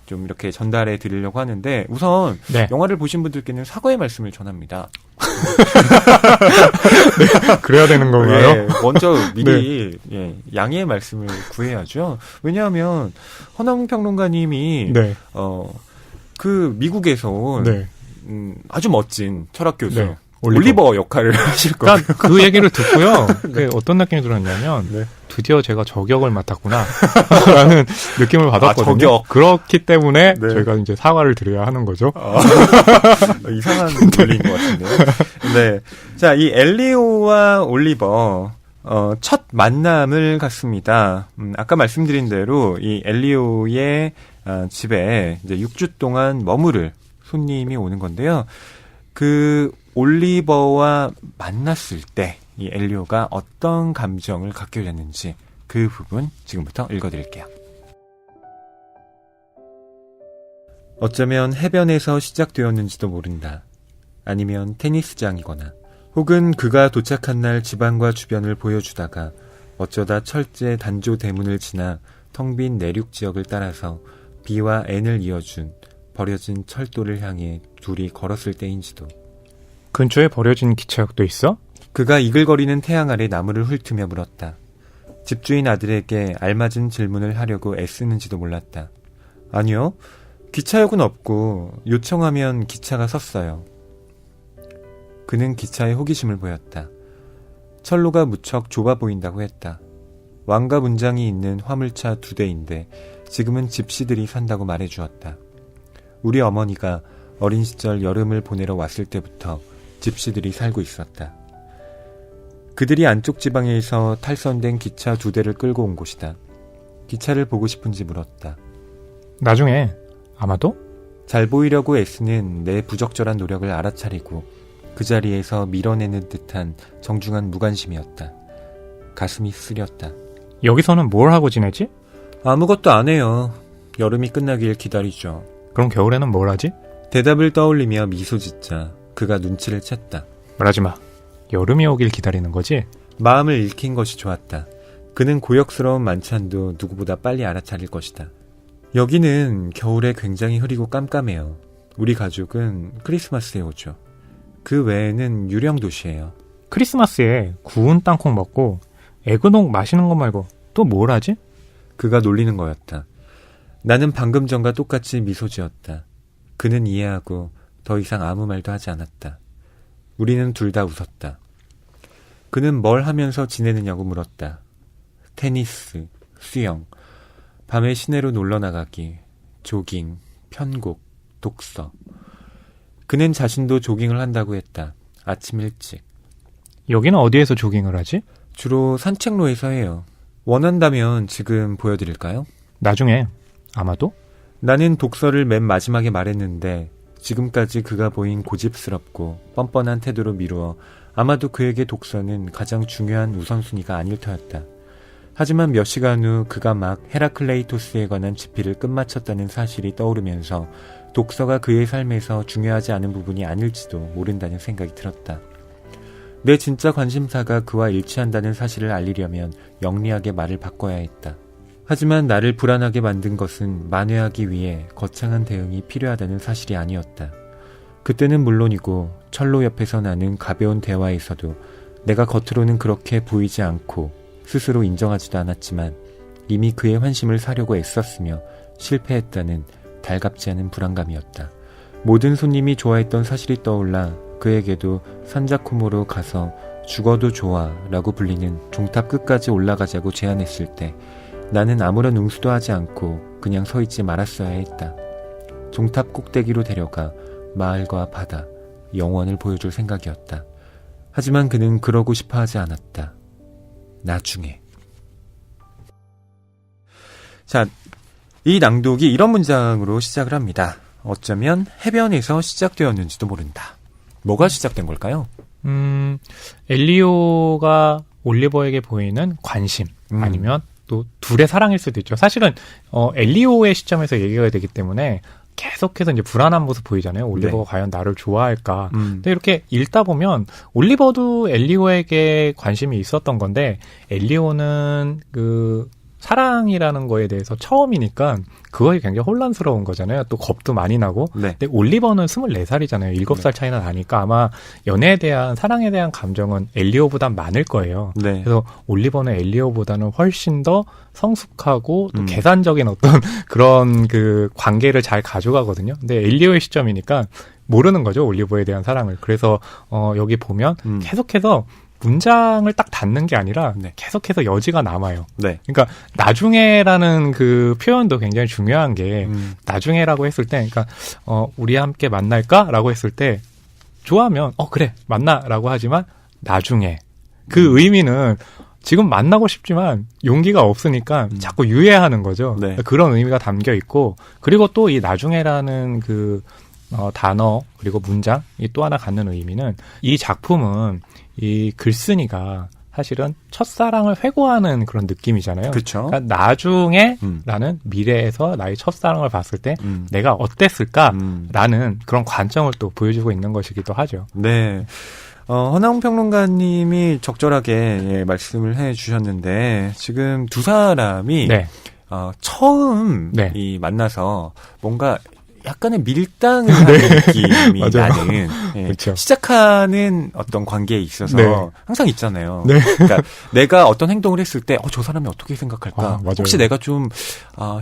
좀 이렇게 전달해 드리려고 하는데 우선 영화를 보신 분들께는 사과의 말씀을 전합니다. 그래야 되는 건가요? 먼저 미리 양해의 말씀을 구해야죠. 왜냐하면 허남 평론가님이 그 미국에서 온 아주 멋진 철학 교수 올리버 역할을 하실 거예요. 그 얘기를 듣고요. 어떤 느낌이 들었냐면 드디어 제가 저격을 맡았구나 라는 느낌을 받았거든요. 저격. 그렇기 때문에 저희가 이제 사과를 드려야 하는 거죠. 이상한 논리인 것 같은데요. 네. 자, 이 엘리오와 올리버 첫 만남을 갖습니다. 아까 말씀드린 대로 이 엘리오의 집에 이제 6주 동안 머무를 손님이 오는 건데요. 그 올리버와 만났을 때 이 엘리오가 어떤 감정을 갖게 됐는지 그 부분 지금부터 읽어드릴게요. 어쩌면 해변에서 시작되었는지도 모른다. 아니면 테니스장이거나 혹은 그가 도착한 날 지방과 주변을 보여주다가 어쩌다 철제 단조 대문을 지나 텅 빈 내륙 지역을 따라서 B와 N을 이어준 버려진 철도를 향해 둘이 걸었을 때인지도. 근처에 버려진 기차역도 있어? 그가 이글거리는 태양 아래 나무를 훑으며 물었다. 집주인 아들에게 알맞은 질문을 하려고 애쓰는지도 몰랐다. 아니요. 기차역은 없고 요청하면 기차가 섰어요. 그는 기차에 호기심을 보였다. 철로가 무척 좁아 보인다고 했다. 왕가 문장이 있는 화물차 2대인데 지금은 집시들이 산다고 말해주었다. 우리 어머니가 어린 시절 여름을 보내러 왔을 때부터 집시들이 살고 있었다. 그들이 안쪽 지방에서 탈선된 기차 2대를 끌고 온 곳이다. 기차를 보고 싶은지 물었다. 나중에 아마도? 잘 보이려고 애쓰는 내 부적절한 노력을 알아차리고 그 자리에서 밀어내는 듯한 정중한 무관심이었다. 가슴이 쓰렸다. 여기서는 뭘 하고 지내지? 아무것도 안 해요. 여름이 끝나길 기다리죠. 그럼 겨울에는 뭘 하지? 대답을 떠올리며 미소 짓자 그가 눈치를 챘다. 말하지 마. 여름이 오길 기다리는 거지? 마음을 읽힌 것이 좋았다. 그는 고역스러운 만찬도 누구보다 빨리 알아차릴 것이다. 여기는 겨울에 굉장히 흐리고 깜깜해요. 우리 가족은 크리스마스에 오죠. 그 외에는 유령 도시예요. 크리스마스에 구운 땅콩 먹고 에그녹 마시는 거 말고 또 뭘 하지? 그가 놀리는 거였다. 나는 방금 전과 똑같이 미소 지었다. 그는 이해하고 더 이상 아무 말도 하지 않았다. 우리는 둘 다 웃었다. 그는 뭘 하면서 지내느냐고 물었다. 테니스, 수영, 밤에 시내로 놀러 나가기, 조깅, 편곡, 독서. 그는 자신도 조깅을 한다고 했다. 아침 일찍. 여기는 어디에서 조깅을 하지? 주로 산책로에서 해요. 원한다면 지금 보여드릴까요? 나중에. 아마도? 나는 독서를 맨 마지막에 말했는데 지금까지 그가 보인 고집스럽고 뻔뻔한 태도로 미루어 아마도 그에게 독서는 가장 중요한 우선순위가 아닐 터였다. 하지만 몇 시간 후 그가 막 헤라클레이토스에 관한 집필을 끝마쳤다는 사실이 떠오르면서 독서가 그의 삶에서 중요하지 않은 부분이 아닐지도 모른다는 생각이 들었다. 내 진짜 관심사가 그와 일치한다는 사실을 알리려면 영리하게 말을 바꿔야 했다. 하지만 나를 불안하게 만든 것은 만회하기 위해 거창한 대응이 필요하다는 사실이 아니었다. 그때는 물론이고 철로 옆에서 나는 가벼운 대화에서도 내가 겉으로는 그렇게 보이지 않고 스스로 인정하지도 않았지만 이미 그의 환심을 사려고 애썼으며 실패했다는 달갑지 않은 불안감이었다. 모든 손님이 좋아했던 사실이 떠올라 그에게도 산자코모로 가서 죽어도 좋아 라고 불리는 종탑 끝까지 올라가자고 제안했을 때 나는 아무런 응수도 하지 않고 그냥 서 있지 말았어야 했다. 종탑 꼭대기로 데려가 마을과 바다, 영원을 보여줄 생각이었다. 하지만 그는 그러고 싶어 하지 않았다. 나중에. 자, 이 낭독이 이런 문장으로 시작을 합니다. 어쩌면 해변에서 시작되었는지도 모른다. 뭐가 시작된 걸까요? 엘리오가 올리버에게 보이는 관심, 아니면 또 둘의 사랑일 수도 있죠. 사실은 엘리오의 시점에서 얘기가 되기 때문에 계속해서 이제 불안한 모습 보이잖아요. 올리버가 과연 나를 좋아할까. 근데 이렇게 읽다 보면 올리버도 엘리오에게 관심이 있었던 건데 엘리오는 그 사랑이라는 거에 대해서 처음이니까 그거에 굉장히 혼란스러운 거잖아요. 또 겁도 많이 나고. 네. 근데 올리버는 24살이잖아요. 7살 차이나 나니까 아마 연애에 대한, 사랑에 대한 감정은 엘리오보단 많을 거예요. 네. 그래서 올리버는 엘리오보다는 훨씬 더 성숙하고 또 계산적인 어떤 그런 그 관계를 잘 가져가거든요. 근데 엘리오의 시점이니까 모르는 거죠. 올리버에 대한 사랑을. 그래서 여기 보면 계속해서 문장을 딱 닫는 게 아니라 계속해서 여지가 남아요. 네. 그러니까 나중에라는 그 표현도 굉장히 중요한 게 나중에라고 했을 때, 그러니까 우리 함께 만날까라고 했을 때 좋아하면 그래 만나라고 하지만 나중에 그 의미는 지금 만나고 싶지만 용기가 없으니까 자꾸 유예하는 거죠. 네. 그런 의미가 담겨 있고, 그리고 또 이 나중에라는 그 단어 그리고 문장이 또 하나 갖는 의미는 이 작품은 이 글쓴이가 사실은 첫사랑을 회고하는 그런 느낌이잖아요. 그렇죠. 그러니까 나중에라는 미래에서 나의 첫사랑을 봤을 때 내가 어땠을까라는 그런 관점을 또 보여주고 있는 것이기도 하죠. 네. 허나웅 평론가님이 적절하게 말씀을 해주셨는데 지금 두 사람이 처음 이 만나서 뭔가 약간의 밀당을 하는 느낌이 나는 그렇죠. 시작하는 어떤 관계에 있어서 항상 있잖아요. 그러니까 내가 어떤 행동을 했을 때 저 사람이 어떻게 생각할까? 혹시 내가 좀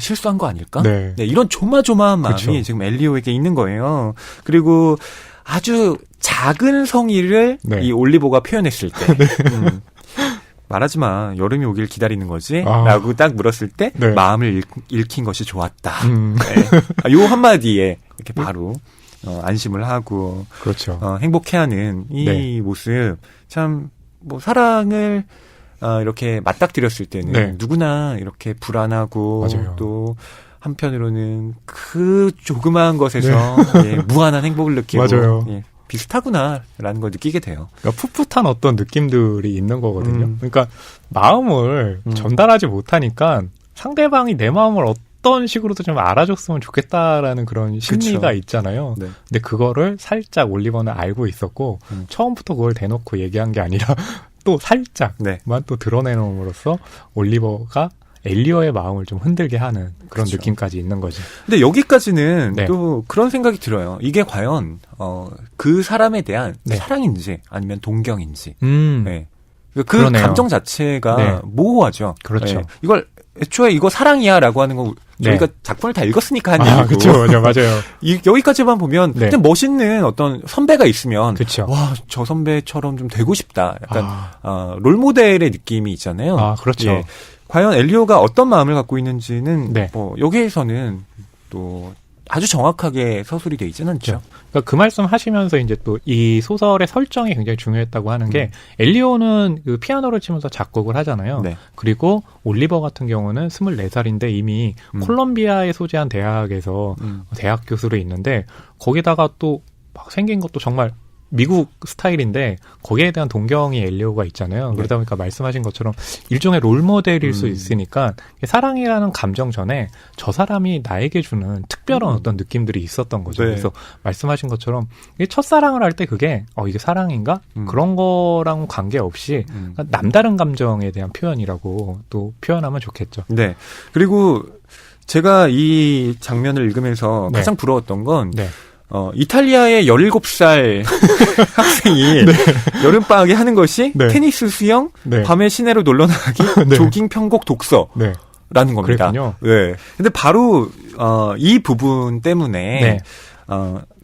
실수한 거 아닐까? 이런 조마조마한 마음이 그렇죠. 지금 엘리오에게 있는 거예요. 그리고 아주 작은 성의를 이 올리버가 표현했을 때 말하지 마. 여름이 오길 기다리는 거지? 라고 딱 물었을 때 마음을 읽힌 것이 좋았다. 요 한마디에 이렇게 바로 안심을 하고 그렇죠. 행복해하는 이 모습 참 뭐 사랑을 이렇게 맞닥뜨렸을 때는 누구나 이렇게 불안하고 맞아요. 또 한편으로는 그 조그마한 것에서 무한한 행복을 느끼고 맞아요. 비슷하구나라는 걸 느끼게 돼요. 그러니까 풋풋한 어떤 느낌들이 있는 거거든요. 그러니까 마음을 전달하지 못하니까 상대방이 내 마음을 어떤 식으로도 좀 알아줬으면 좋겠다라는 그런 심리가 그쵸. 있잖아요. 근데 그거를 살짝 올리버는 알고 있었고 처음부터 그걸 대놓고 얘기한 게 아니라 또 살짝만 또 드러내놓음으로써 올리버가 엘리오의 마음을 좀 흔들게 하는 그런 그렇죠. 느낌까지 있는 거죠. 근데 여기까지는 또 그런 생각이 들어요. 이게 과연 그 사람에 대한 사랑인지 아니면 동경인지. 그 그러네요. 감정 자체가 모호하죠. 그렇죠. 이걸 애초에 이거 사랑이야라고 하는 거 저희가 작품을 다 읽었으니까 한 얘기고. 그렇죠. 맞아요. 여기까지만 보면 그냥 멋있는 어떤 선배가 있으면 와, 저 선배처럼 좀 되고 싶다. 약간 롤 모델의 느낌이 있잖아요. 그렇죠. 과연 엘리오가 어떤 마음을 갖고 있는지는 뭐 여기에서는 또 아주 정확하게 서술이 돼 있지는 않죠. 그러니까 그 말씀 하시면서 이제 또 이 소설의 설정이 굉장히 중요했다고 하는 게 엘리오는 그 피아노를 치면서 작곡을 하잖아요. 그리고 올리버 같은 경우는 24살인데 이미 콜롬비아에 소재한 대학에서 대학 교수로 있는데 거기다가 또 막 생긴 것도 정말 미국 스타일인데 거기에 대한 동경이 엘리오가 있잖아요. 그러다 보니까 말씀하신 것처럼 일종의 롤모델일 수 있으니까 사랑이라는 감정 전에 저 사람이 나에게 주는 특별한 어떤 느낌들이 있었던 거죠. 그래서 말씀하신 것처럼 첫사랑을 할 때 그게 이게 사랑인가? 그런 거랑 관계없이 남다른 감정에 대한 표현이라고 또 표현하면 좋겠죠. 네. 그리고 제가 이 장면을 읽으면서 가장 부러웠던 건 이탈리아의 17살 학생이 네. 여름방학에 하는 것이 네. 테니스, 수영, 네. 밤에 시내로 놀러 나가기, 네. 조깅, 편곡, 독서. 네. 라는 겁니다. 그랬군요. 네. 근데 바로 이 부분 때문에 네.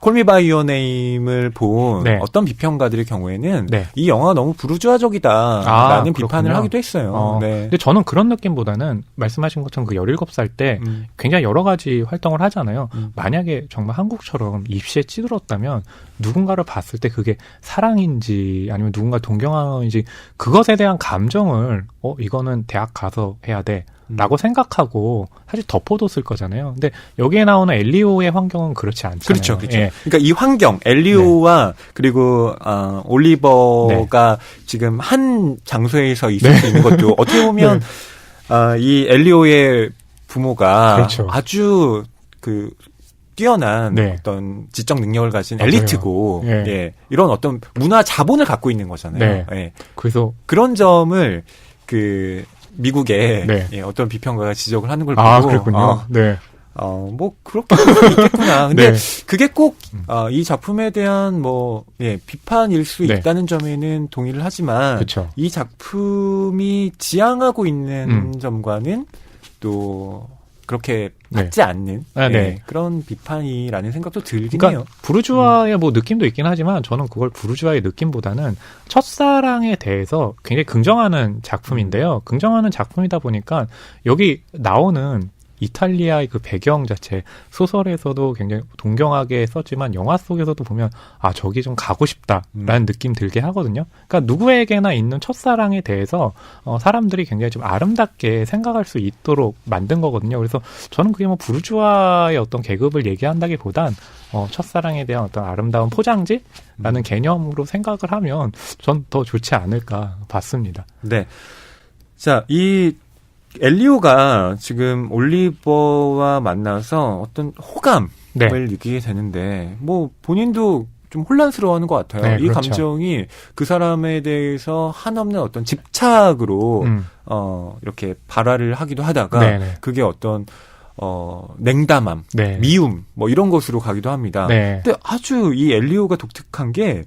콜미 바이 유어 네임을 본 네. 어떤 비평가들의 경우에는 네. 이 영화가 너무 부르주아적이다라는 비판을 그렇군요. 하기도 했어요. 네. 근데 저는 그런 느낌보다는 말씀하신 것처럼 그 17살 때 굉장히 여러 가지 활동을 하잖아요. 만약에 정말 한국처럼 입시에 찌들었다면 누군가를 봤을 때 그게 사랑인지 아니면 누군가 동경하는지 그것에 대한 감정을 이거는 대학 가서 해야 돼. 라고 생각하고 사실 덮어뒀을 거잖아요. 근데 여기에 나오는 엘리오의 환경은 그렇지 않잖아요. 그렇죠, 그렇죠. 예. 그러니까 이 환경, 엘리오와 그리고 올리버가 지금 한 장소에서 있을 수 있는 것도 어떻게 보면 이 엘리오의 부모가 그렇죠. 아주 뛰어난 어떤 지적 능력을 가진 엘리트고, 예, 이런 어떤 문화 자본을 갖고 있는 거잖아요. 예. 그래서 그런 점을 미국의 어떤 비평가가 지적을 하는 걸 보고 그랬군요. 뭐 그렇게 볼 수 있겠구나. 근데 그게 꼭 이 작품에 대한 비판일 수 있다는 점에는 동의를 하지만 그쵸. 이 작품이 지향하고 있는 점과는 또 그렇게 맞지 않는 그런 비판이라는 생각도 들긴 해요. 부르주아의 느낌도 있긴 하지만 저는 그걸 부르주아의 느낌보다는 첫사랑에 대해서 굉장히 긍정하는 작품인데요. 긍정하는 작품이다 보니까 여기 나오는 이탈리아의 그 배경 자체 소설에서도 굉장히 동경하게 썼지만 영화 속에서도 보면 저기 좀 가고 싶다라는 느낌 들게 하거든요. 그러니까 누구에게나 있는 첫사랑에 대해서 사람들이 굉장히 좀 아름답게 생각할 수 있도록 만든 거거든요. 그래서 저는 그게 부르주아의 어떤 계급을 얘기한다기보단 첫사랑에 대한 어떤 아름다운 포장지라는 개념으로 생각을 하면 전 더 좋지 않을까 봤습니다. 네. 자, 엘리오가 지금 올리버와 만나서 어떤 호감을 느끼게 되는데, 본인도 좀 혼란스러워하는 것 같아요. 이 그렇죠. 감정이 그 사람에 대해서 한없는 어떤 집착으로, 이렇게 발화를 하기도 하다가, 그게 어떤, 냉담함, 미움, 이런 것으로 가기도 합니다. 근데 아주 이 엘리오가 독특한 게,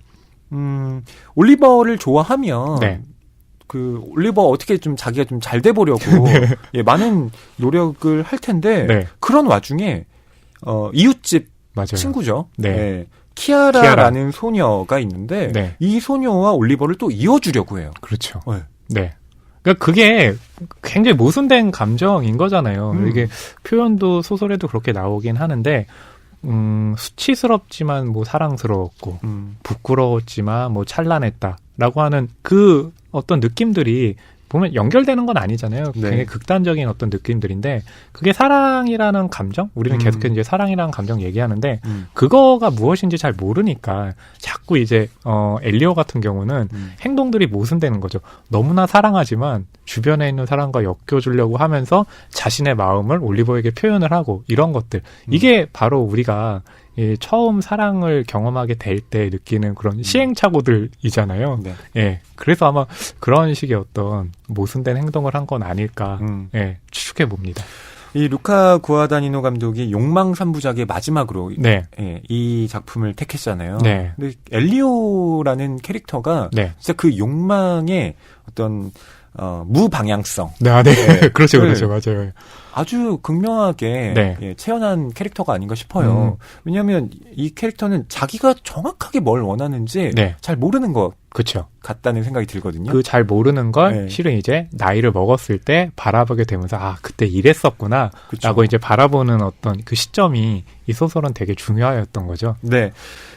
올리버를 좋아하면, 올리버 어떻게 좀 자기가 좀 잘 돼 보려고 많은 노력을 할 텐데 그런 와중에 이웃집 친구죠. 키아라라는 소녀가 있는데 이 소녀와 올리버를 또 이어주려고 해요. 그렇죠. 그러니까 그게 굉장히 모순된 감정인 거잖아요. 이게 표현도 소설에도 그렇게 나오긴 하는데 수치스럽지만 사랑스러웠고 부끄러웠지만 찬란했다라고 하는 그 어떤 느낌들이 보면 연결되는 건 아니잖아요. 굉장히 극단적인 어떤 느낌들인데 그게 사랑이라는 감정? 우리는 계속해서 이제 사랑이라는 감정 얘기하는데 그거가 무엇인지 잘 모르니까 자꾸 이제 엘리오 같은 경우는 행동들이 모순되는 거죠. 너무나 사랑하지만 주변에 있는 사람과 엮여주려고 하면서 자신의 마음을 올리버에게 표현을 하고 이런 것들. 이게 바로 우리가 처음 사랑을 경험하게 될 때 느끼는 그런 시행착오들이잖아요. 그래서 아마 그런 식의 어떤 모순된 행동을 한 건 아닐까 추측해 봅니다. 이 루카 구아다니노 감독이 욕망 3부작의 마지막으로 이 작품을 택했잖아요. 근데 엘리오라는 캐릭터가 진짜 그 욕망의 어떤 무방향성. 그렇죠, 맞아요. 아주 극명하게 체현한 캐릭터가 아닌가 싶어요. 왜냐하면 이 캐릭터는 자기가 정확하게 뭘 원하는지 잘 모르는 것 같다는 생각이 들거든요. 그 잘 모르는 걸 실은 이제 나이를 먹었을 때 바라보게 되면서 그때 이랬었구나 라고 이제 바라보는 어떤 그 시점이 이 소설은 되게 중요하였던 거죠.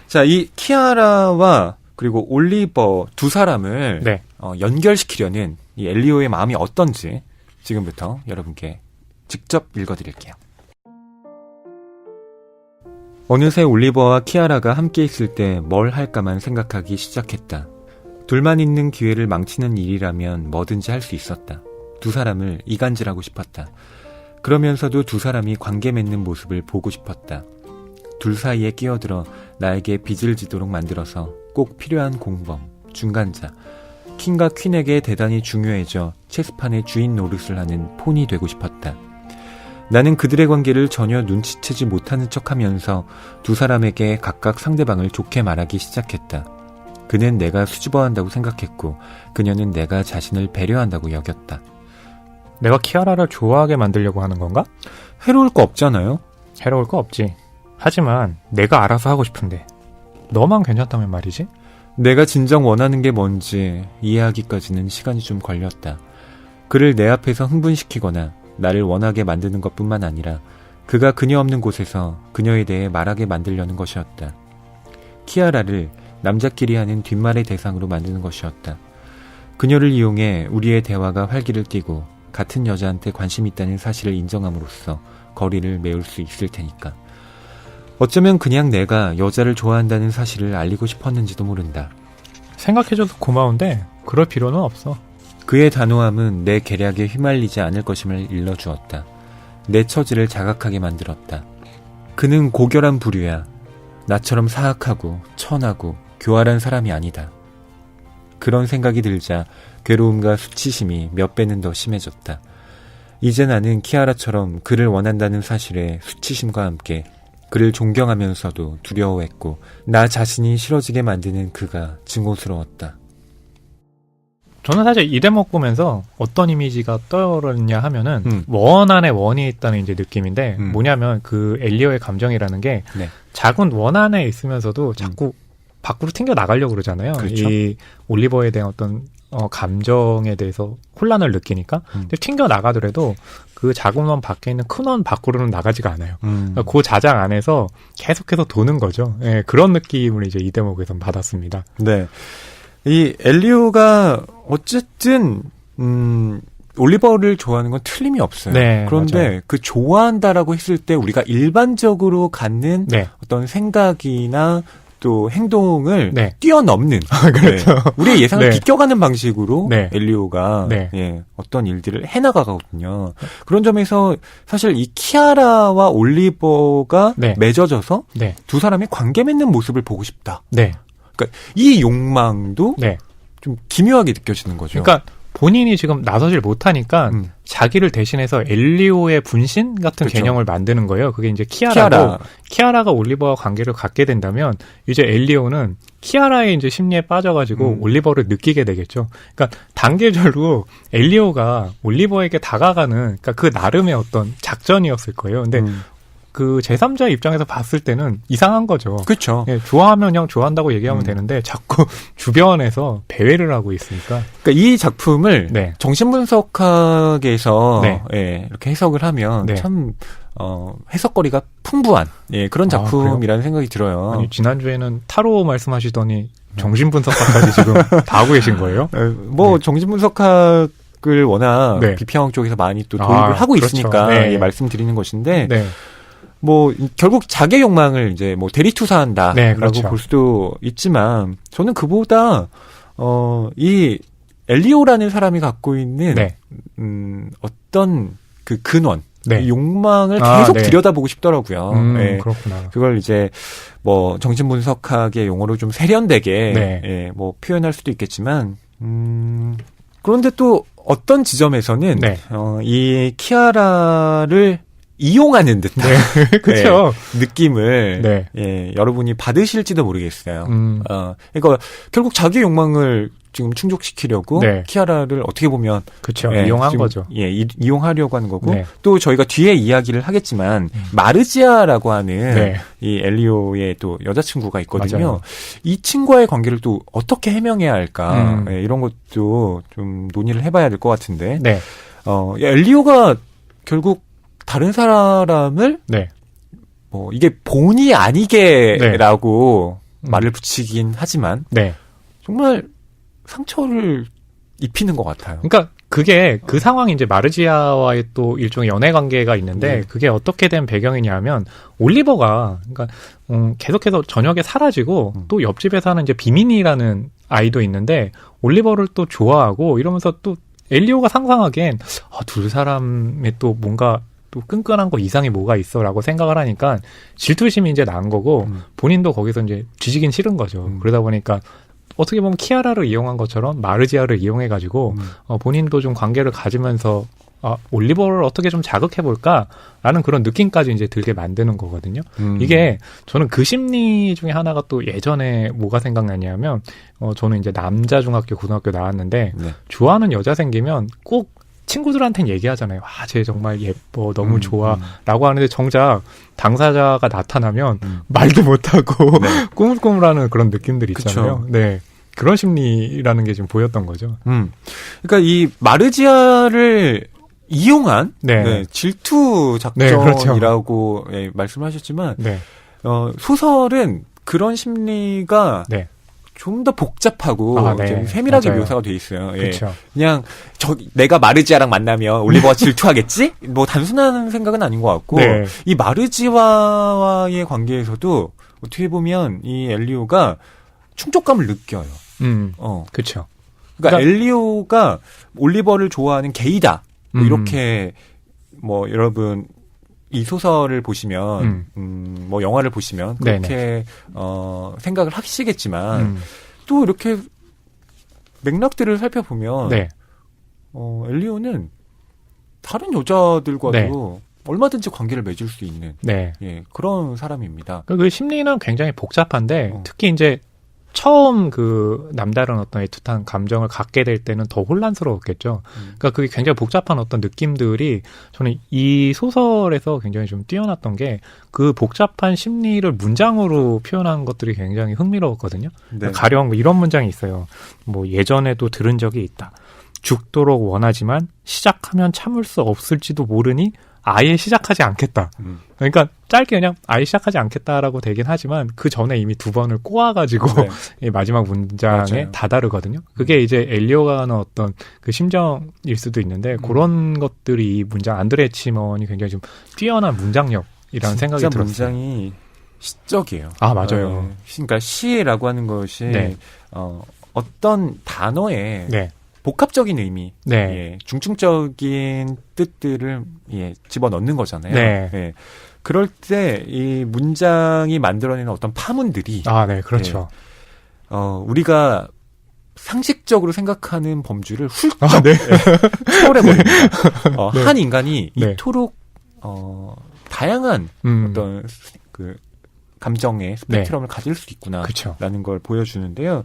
자, 이 키아라와 그리고 올리버 두 사람을 연결시키려는 이 엘리오의 마음이 어떤지 지금부터 여러분께 직접 읽어드릴게요. 어느새 올리버와 키아라가 함께 있을 때 뭘 할까만 생각하기 시작했다. 둘만 있는 기회를 망치는 일이라면 뭐든지 할 수 있었다. 두 사람을 이간질하고 싶었다. 그러면서도 두 사람이 관계 맺는 모습을 보고 싶었다. 둘 사이에 끼어들어 나에게 빚을 지도록 만들어서 꼭 필요한 공범, 중간자, 킹과 퀸에게 대단히 중요해져 체스판의 주인 노릇을 하는 폰이 되고 싶었다. 나는 그들의 관계를 전혀 눈치채지 못하는 척하면서 두 사람에게 각각 상대방을 좋게 말하기 시작했다. 그는 내가 수줍어한다고 생각했고 그녀는 내가 자신을 배려한다고 여겼다. 내가 키아라를 좋아하게 만들려고 하는 건가? 해로울 거 없잖아요? 해로울 거 없지. 하지만 내가 알아서 하고 싶은데 너만 괜찮다면 말이지? 내가 진정 원하는 게 뭔지 이해하기까지는 시간이 좀 걸렸다. 그를 내 앞에서 흥분시키거나 나를 원하게 만드는 것뿐만 아니라 그가 그녀 없는 곳에서 그녀에 대해 말하게 만들려는 것이었다. 키아라를 남자끼리 하는 뒷말의 대상으로 만드는 것이었다. 그녀를 이용해 우리의 대화가 활기를 띠고 같은 여자한테 관심 있다는 사실을 인정함으로써 거리를 메울 수 있을 테니까. 어쩌면 그냥 내가 여자를 좋아한다는 사실을 알리고 싶었는지도 모른다. 생각해줘서 고마운데 그럴 필요는 없어. 그의 단호함은 내 계략에 휘말리지 않을 것임을 일러주었다. 내 처지를 자각하게 만들었다. 그는 고결한 부류야. 나처럼 사악하고 천하고 교활한 사람이 아니다. 그런 생각이 들자 괴로움과 수치심이 몇 배는 더 심해졌다. 이제 나는 키아라처럼 그를 원한다는 사실에 수치심과 함께 그를 존경하면서도 두려워했고 나 자신이 싫어지게 만드는 그가 증오스러웠다. 저는 사실 이 대목 보면서 어떤 이미지가 떠오르냐 하면은 원 안에 원이 있다는 이제 느낌인데 뭐냐면 그 엘리오의 감정이라는 게 네. 작은 원 안에 있으면서도 자꾸 밖으로 튕겨 나가려고 그러잖아요. 그렇죠. 이 올리버에 대한 어떤 감정에 대해서 혼란을 느끼니까 근데 튕겨 나가더라도 그 작은 원 밖에 있는 큰 원 밖으로는 나가지가 않아요. 그러니까 그 자장 안에서 계속해서 도는 거죠. 네, 그런 느낌을 이제 이 대목에서 받았습니다. 네. 이 엘리오가 어쨌든 올리버를 좋아하는 건 틀림이 없어요. 네, 그런데 맞아요. 그 좋아한다라고 했을 때 우리가 일반적으로 갖는 네. 어떤 생각이나 또 행동을 네. 뛰어넘는 그렇죠. 네. 우리의 예상을 네. 비껴가는 방식으로 네. 엘리오가 네. 예, 어떤 일들을 해나가거든요. 그런 점에서 사실 이 키아라와 올리버가 네. 맺어져서 네. 두 사람이 관계 맺는 모습을 보고 싶다. 네. 그러니까 이 욕망도 네. 좀 기묘하게 느껴지는 거죠. 그러니까 본인이 지금 나서질 못하니까 자기를 대신해서 엘리오의 분신 같은 그렇죠. 개념을 만드는 거예요. 그게 이제 키아라고 키아라가 올리버와 관계를 갖게 된다면 이제 엘리오는 키아라의 이제 심리에 빠져가지고 올리버를 느끼게 되겠죠. 그러니까 단계별로 엘리오가 올리버에게 다가가는 그러니까 그 나름의 어떤 작전이었을 거예요. 근데 그 제3자 입장에서 봤을 때는 이상한 거죠. 그렇죠. 예, 좋아하면 그냥 좋아한다고 얘기하면 되는데 자꾸 주변에서 배회를 하고 있으니까. 그러니까 이 작품을 네. 정신분석학에서 네. 예, 이렇게 해석을 하면 네. 참 해석거리가 풍부한 예, 그런 작품이라는 생각이 들어요. 아니, 지난주에는 타로 말씀하시더니 정신분석학까지 지금 다 하고 계신 거예요? 뭐 네. 정신분석학을 워낙 네. 비평학 쪽에서 많이 또 도입을 하고 그렇죠. 있으니까 네. 예, 말씀드리는 것인데 네. 뭐 결국 자기의 욕망을 이제 뭐 대리투사한다라고 네, 그렇죠. 볼 수도 있지만 저는 그보다 이 엘리오라는 사람이 갖고 있는 네. 어떤 그 근원 네. 이 욕망을 계속 네. 들여다보고 싶더라고요. 네. 그렇구나. 그걸 이제 뭐 정신분석학의 용어로 좀 세련되게 네. 예, 뭐 표현할 수도 있겠지만 그런데 또 어떤 지점에서는 네. 이 키아라를 이용하는 듯한 네. 그렇죠. 느낌을 네. 예, 여러분이 받으실지도 모르겠어요. 그러니까 결국 자기 욕망을 지금 충족시키려고 네. 키아라를 어떻게 보면 그렇죠. 예, 이용한 지금, 거죠. 예, 이용하려고 하는 거고 네. 또 저희가 뒤에 이야기를 하겠지만 마르지아라고 하는 네. 이 엘리오의 또 여자친구가 있거든요. 맞아요. 이 친구와의 관계를 또 어떻게 해명해야 할까 예, 이런 것도 좀 논의를 해봐야 될 것 같은데 네. 엘리오가 결국 다른 사람을 네. 뭐 이게 본의 아니게라고 네. 말을 붙이긴 하지만 네. 정말 상처를 입히는 것 같아요. 그러니까 그게 그 상황이 이제 마르지아와의 또 일종의 연애 관계가 있는데 네. 그게 어떻게 된 배경이냐면 올리버가 그러니까 계속해서 저녁에 사라지고 또 옆집에 사는 이제 비민이라는 아이도 있는데 올리버를 또 좋아하고 이러면서 또 엘리오가 상상하기엔 두 사람의 또 뭔가 또 끈끈한 거 이상이 뭐가 있어라고 생각을 하니까 질투심이 이제 난 거고 본인도 거기서 이제 뒤지긴 싫은 거죠. 그러다 보니까 어떻게 보면 키아라를 이용한 것처럼 마르지아를 이용해가지고 본인도 좀 관계를 가지면서 올리버를 어떻게 좀 자극해볼까라는 그런 느낌까지 이제 들게 만드는 거거든요. 이게 저는 그 심리 중에 하나가 또 예전에 뭐가 생각나냐면, 저는 이제 남자 중학교, 고등학교 나왔는데, 네. 좋아하는 여자 생기면 꼭 친구들한테는 얘기하잖아요. 쟤 정말 예뻐, 너무 좋아. 라고 하는데 정작 당사자가 나타나면 말도 못하고 네. 꾸물꾸물하는 그런 느낌들이 있잖아요. 그쵸. 네. 그런 심리라는 게 지금 보였던 거죠. 그러니까 이 마르지아를 이용한 네. 네, 질투 작전이라고 네, 그렇죠. 예, 말씀하셨지만 네. 소설은 그런 심리가 네. 좀 더 복잡하고 네. 세밀하게 맞아요. 묘사가 돼 있어요. 예. 그냥 내가 마르지아랑 만나면 올리버가 질투하겠지? 뭐 단순한 생각은 아닌 것 같고 네. 이 마르지아와의 관계에서도 어떻게 보면 이 엘리오가 충족감을 느껴요. 그렇죠. 그러니까 엘리오가 올리버를 좋아하는 게이다. 뭐 이렇게 뭐 여러분 이 소설을 보시면 뭐 영화를 보시면 그렇게 생각을 하시겠지만 또 이렇게 맥락들을 살펴보면 네. 엘리오는 다른 여자들과도 네. 얼마든지 관계를 맺을 수 있는 네. 예, 그런 사람입니다. 그 심리는 굉장히 복잡한데 특히 이제 처음 그 남다른 어떤 애틋한 감정을 갖게 될 때는 더 혼란스러웠겠죠. 그러니까 그게 굉장히 복잡한 어떤 느낌들이 저는 이 소설에서 굉장히 좀 뛰어났던 게 그 복잡한 심리를 문장으로 표현한 것들이 굉장히 흥미로웠거든요. 네. 가령 뭐 이런 문장이 있어요. 뭐 예전에도 들은 적이 있다. 죽도록 원하지만 시작하면 참을 수 없을지도 모르니 아예 시작하지 않겠다. 그러니까 짧게 그냥 아예 시작하지 않겠다라고 되긴 하지만 그 전에 이미 2번을 꼬아가지고 네. 마지막 문장에 맞아요. 다다르거든요. 그게 이제 엘리오가 하는 어떤 그 심정일 수도 있는데 그런 것들이 이 문장 안드레 치먼이 굉장히 좀 뛰어난 문장력이라는 생각이 들었어요. 문장이 시적이에요. 맞아요. 그러니까 시라고 하는 것이 네. 어떤 단어에 네. 복합적인 의미, 네. 예, 중증적인 뜻들을 예, 집어넣는 거잖아요. 네. 예, 그럴 때 이 문장이 만들어내는 어떤 파문들이 네, 그렇죠. 예, 우리가 상식적으로 생각하는 범주를 훌쩍 네. 예, 초월해버립니다. 네. 한 인간이 네. 이토록 다양한 어떤 그 감정의 스펙트럼을 네. 가질 수 있구나라는 그쵸. 걸 보여주는데요.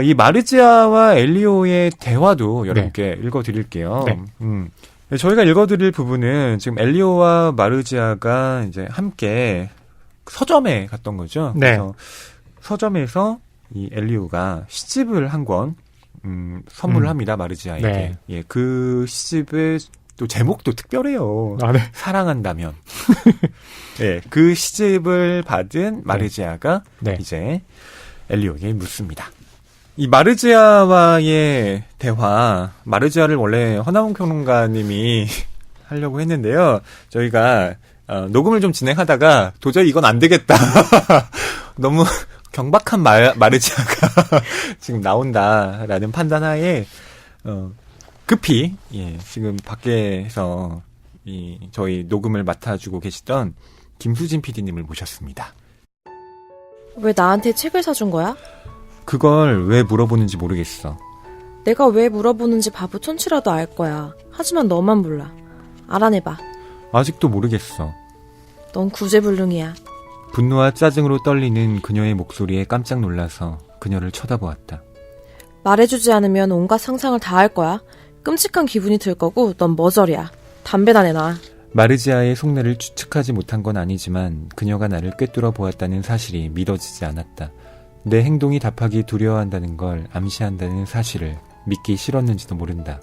이 마르지아와 엘리오의 대화도 여러분께 네. 읽어드릴게요. 네. 저희가 읽어드릴 부분은 지금 엘리오와 마르지아가 이제 함께 서점에 갔던 거죠. 네. 그래서 서점에서 이 엘리오가 시집을 한 권 선물을 합니다. 마르지아에게. 네. 예, 그 시집의 또 제목도 특별해요. 네. 사랑한다면. 네, 그 시집을 받은 마르지아가 네. 이제 엘리오에게 묻습니다. 이 마르지아와의 대화, 마르지아를 원래 허나운 평론가님이 하려고 했는데요. 저희가 녹음을 좀 진행하다가 도저히 이건 안 되겠다. 너무 경박한 마르지아가 지금 나온다라는 판단하에 급히 지금 밖에서 저희 녹음을 맡아주고 계시던 김수진 PD님을 모셨습니다. 왜 나한테 책을 사준 거야? 그걸 왜 물어보는지 모르겠어. 내가 왜 물어보는지 바보 촌치라도 알 거야. 하지만 너만 몰라. 알아내봐. 아직도 모르겠어. 넌 구제불능이야. 분노와 짜증으로 떨리는 그녀의 목소리에 깜짝 놀라서 그녀를 쳐다보았다. 말해주지 않으면 온갖 상상을 다 할 거야. 끔찍한 기분이 들 거고 넌 머저리야. 담배나 내놔. 마르지아의 속내를 추측하지 못한 건 아니지만 그녀가 나를 꿰뚫어 보았다는 사실이 믿어지지 않았다. 내 행동이 답하기 두려워한다는 걸 암시한다는 사실을 믿기 싫었는지도 모른다.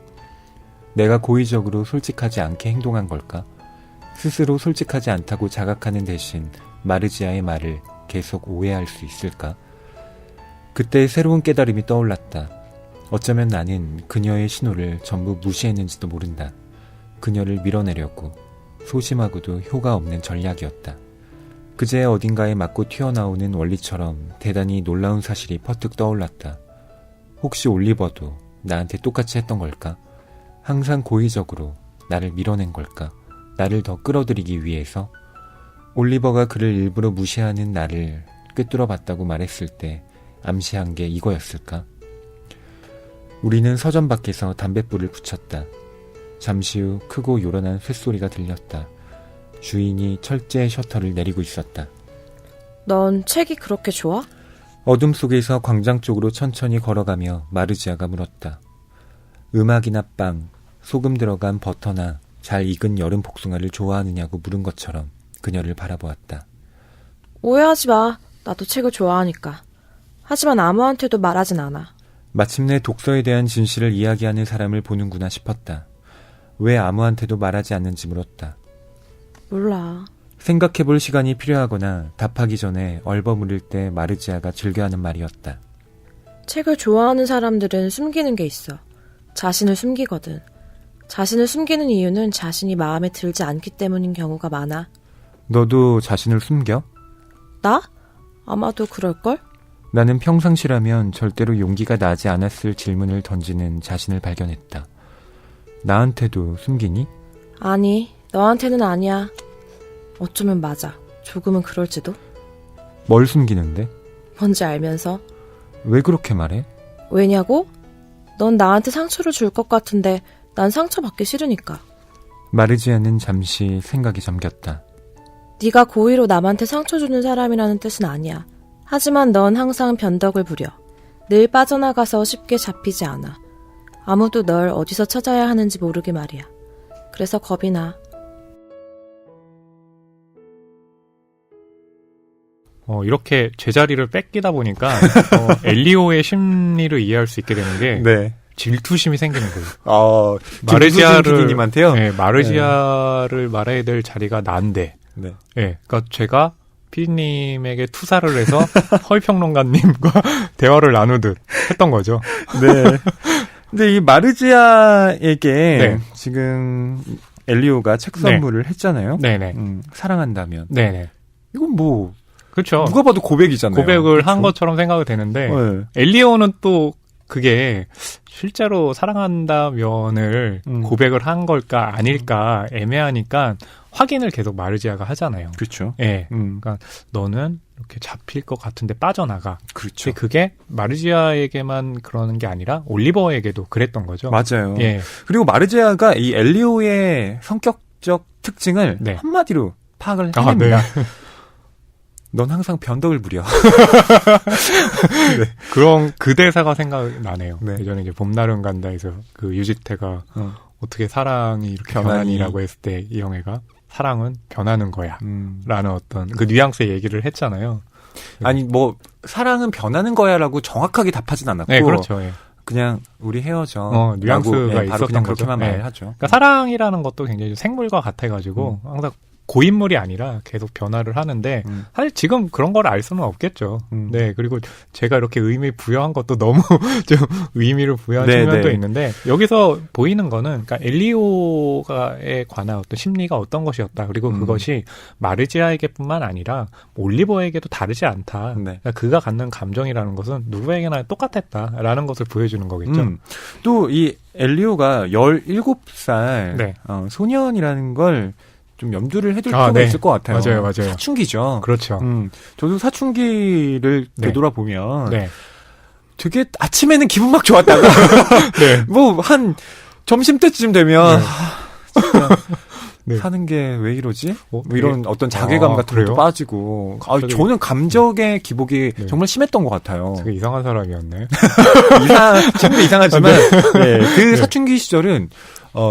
내가 고의적으로 솔직하지 않게 행동한 걸까? 스스로 솔직하지 않다고 자각하는 대신 마르지아의 말을 계속 오해할 수 있을까? 그때 새로운 깨달음이 떠올랐다. 어쩌면 나는 그녀의 신호를 전부 무시했는지도 모른다. 그녀를 밀어내려고 소심하고도 효과 없는 전략이었다. 그제 어딘가에 맞고 튀어나오는 원리처럼 대단히 놀라운 사실이 퍼뜩 떠올랐다. 혹시 올리버도 나한테 똑같이 했던 걸까? 항상 고의적으로 나를 밀어낸 걸까? 나를 더 끌어들이기 위해서? 올리버가 그를 일부러 무시하는 나를 꿰뚫어 봤다고 말했을 때 암시한 게 이거였을까? 우리는 서점 밖에서 담뱃불을 붙였다. 잠시 후 크고 요란한 쇳소리가 들렸다. 주인이 철제 셔터를 내리고 있었다. 넌 책이 그렇게 좋아? 어둠 속에서 광장 쪽으로 천천히 걸어가며 마르지아가 물었다. 음악이나 빵, 소금 들어간 버터나 잘 익은 여름 복숭아를 좋아하느냐고 물은 것처럼 그녀를 바라보았다. 오해하지 마. 나도 책을 좋아하니까. 하지만 아무한테도 말하진 않아. 마침내 독서에 대한 진실을 이야기하는 사람을 보는구나 싶었다. 왜 아무한테도 말하지 않는지 물었다. 몰라. 생각해볼 시간이 필요하거나 답하기 전에 얼버무릴 때 마르지아가 즐겨하는 말이었다. 책을 좋아하는 사람들은 숨기는 게 있어. 자신을 숨기거든. 자신을 숨기는 이유는 자신이 마음에 들지 않기 때문인 경우가 많아. 너도 자신을 숨겨? 나? 아마도 그럴걸? 나는 평상시라면 절대로 용기가 나지 않았을 질문을 던지는 자신을 발견했다. 나한테도 숨기니? 아니, 너한테는 아니야. 어쩌면 맞아. 조금은 그럴지도. 뭘 숨기는데? 뭔지 알면서. 왜 그렇게 말해? 왜냐고? 넌 나한테 상처를 줄 것 같은데 난 상처받기 싫으니까. 마르지아는 잠시 생각이 잠겼다. 네가 고의로 남한테 상처 주는 사람이라는 뜻은 아니야. 하지만 넌 항상 변덕을 부려. 늘 빠져나가서 쉽게 잡히지 않아. 아무도 널 어디서 찾아야 하는지 모르게 말이야. 그래서 겁이 나. 이렇게 제자리를 뺏기다 보니까 엘리오의 심리를 이해할 수 있게 되는 게 네. 질투심이 생기는 거예요. 마르지아님한테요? 네, 마르지아를 말해야 될 자리가 난데. 네. 네, 그러니까 제가 피디님에게 투사를 해서 허위평론가님과 대화를 나누듯 했던 거죠. 네. 근데 이 마르지아에게 네. 지금 엘리오가 책 선물을 했잖아요. 네네. 사랑한다면. 네네. 이건 뭐 그렇죠. 누가 봐도 고백이잖아요. 고백을 그렇죠? 한 것처럼 생각이 되는데 네. 엘리오는 또 그게 실제로 사랑한다면을 고백을 한 걸까 아닐까 애매하니까 확인을 계속 마르지아가 하잖아요. 그렇죠. 예. 그러니까 너는 이렇게 잡힐 것 같은데 빠져나가. 그렇죠. 그게 마르지아에게만 그러는 게 아니라 올리버에게도 그랬던 거죠. 맞아요. 예. 그리고 마르지아가 이 엘리오의 성격적 특징을 네. 한마디로 파악을 해냅니다. 네. 넌 항상 변덕을 부려. 네. 그런 그 대사가 생각나네요. 네. 예전에 이제 봄날은 간다에서 그 유지태가 어떻게 사랑이 이렇게 변하니라고 했을 때 이영애가 사랑은 변하는 거야. 라는 어떤 그 뉘앙스의 얘기를 했잖아요. 아니 뭐 사랑은 변하는 거야라고 정확하게 답하진 않았고. 네, 그렇죠. 예. 그냥 우리 헤어져. 뉘앙스가 네, 바로 있었던 그냥 거죠. 그렇게만 네. 말을 하죠. 그러니까 사랑이라는 것도 굉장히 생물과 같아가지고 항상 고인물이 아니라 계속 변화를 하는데 사실 지금 그런 걸 알 수는 없겠죠. 네, 그리고 제가 이렇게 의미 부여한 것도 너무 좀 의미를 부여한 측면도 있는데 여기서 보이는 거는 그러니까 엘리오에 관한 어떤 심리가 어떤 것이었다. 그리고 그것이 마르지아에게뿐만 아니라 올리버에게도 다르지 않다. 네. 그러니까 그가 갖는 감정이라는 것은 누구에게나 똑같았다라는 것을 보여주는 거겠죠. 또 이 엘리오가 17살 네. 소년이라는 걸 좀 염두를 해둘 필요가 있을 것 같아요. 맞아요, 맞아요. 사춘기죠. 그렇죠. 저도 사춘기를 되돌아보면 네. 되게 아침에는 기분 막 좋았다가 네. 뭐 한 점심 때쯤 되면 진짜 네. 사는 게 왜 이러지? 뭐 이런 어떤 자괴감 같은 것도 빠지고. 저는 감정의 기복이 정말 심했던 것 같아요. 되게 이상한 사람이었네. 지금도 이상하지만 그 사춘기 시절은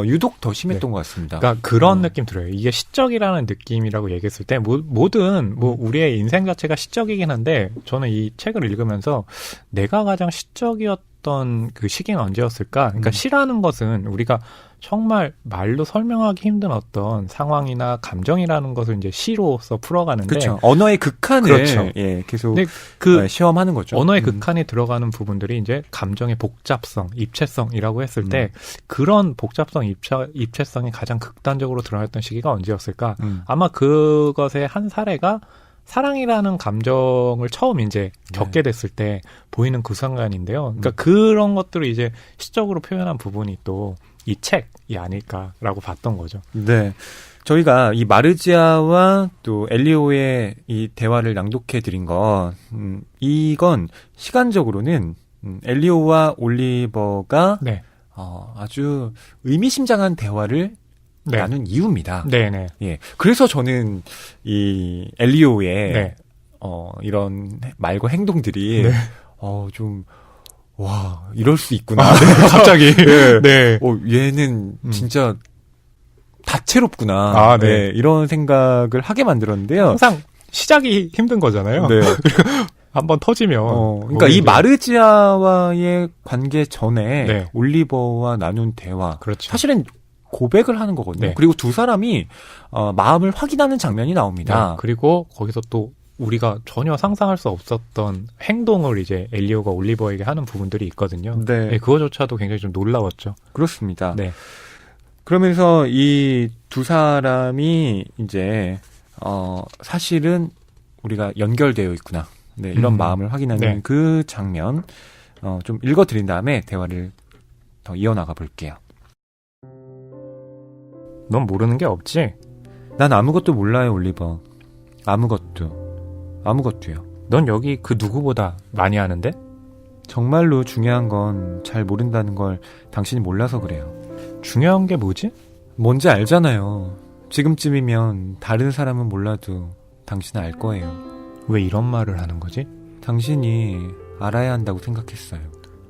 유독 더 심했던 것 같습니다. 그러니까 그런 느낌 들어요. 이게 시적이라는 느낌이라고 얘기했을 때 뭐든 우리의 인생 자체가 시적이긴 한데 저는 이 책을 읽으면서 내가 가장 시적이었던 그 시기는 언제였을까? 그러니까 시라는 것은 우리가 정말 말로 설명하기 힘든 어떤 상황이나 감정이라는 것을 이제 시로서 풀어가는데 그렇죠. 언어의 극한을 그렇죠. 계속 시험하는 거죠. 언어의 극한이 들어가는 부분들이 이제 감정의 복잡성, 입체성이라고 했을 때 그런 복잡성, 입체성이 가장 극단적으로 드러났던 시기가 언제였을까? 아마 그것의 한 사례가 사랑이라는 감정을 처음 이제 겪게 됐을 때 보이는 그 순간인데요. 그러니까 그런 것들을 이제 시적으로 표현한 부분이 또 이 책이 아닐까라고 봤던 거죠. 네. 저희가 이 마르지아와 또 엘리오의 이 대화를 낭독해 드린 건, 이건 시간적으로는 엘리오와 올리버가 아주 의미심장한 대화를 네. 나눈 이유입니다. 네네. 예. 그래서 저는 이 엘리오의 네. 이런 말과 행동들이 네. 좀 와, 이럴 수 있구나. 네, 갑자기. 예. 네. 얘는 진짜 다채롭구나. 네. 네, 이런 생각을 하게 만들었는데요. 항상 시작이 힘든 거잖아요. 네. 한번 터지면. 그러니까 이 마르지아와의 관계 전에 네. 올리버와 나눈 대화. 그렇죠. 사실은 고백을 하는 거거든요. 네. 그리고 두 사람이 마음을 확인하는 장면이 나옵니다. 네. 그리고 거기서 또 우리가 전혀 상상할 수 없었던 행동을 이제 엘리오가 올리버에게 하는 부분들이 있거든요. 네. 네, 그거조차도 굉장히 좀 놀라웠죠. 그렇습니다. 네. 그러면서 이 두 사람이 이제 사실은 우리가 연결되어 있구나. 네, 이런 마음을 확인하는 네. 그 장면 좀 읽어드린 다음에 대화를 더 이어나가 볼게요. 넌 모르는 게 없지? 난 아무것도 몰라요, 올리버. 아무것도요. 넌 여기 그 누구보다 많이 아는데? 정말로 중요한 건 잘 모른다는 걸 당신이 몰라서 그래요. 중요한 게 뭐지? 뭔지 알잖아요. 지금쯤이면 다른 사람은 몰라도 당신은 알 거예요. 왜 이런 말을 하는 거지? 당신이 알아야 한다고 생각했어요.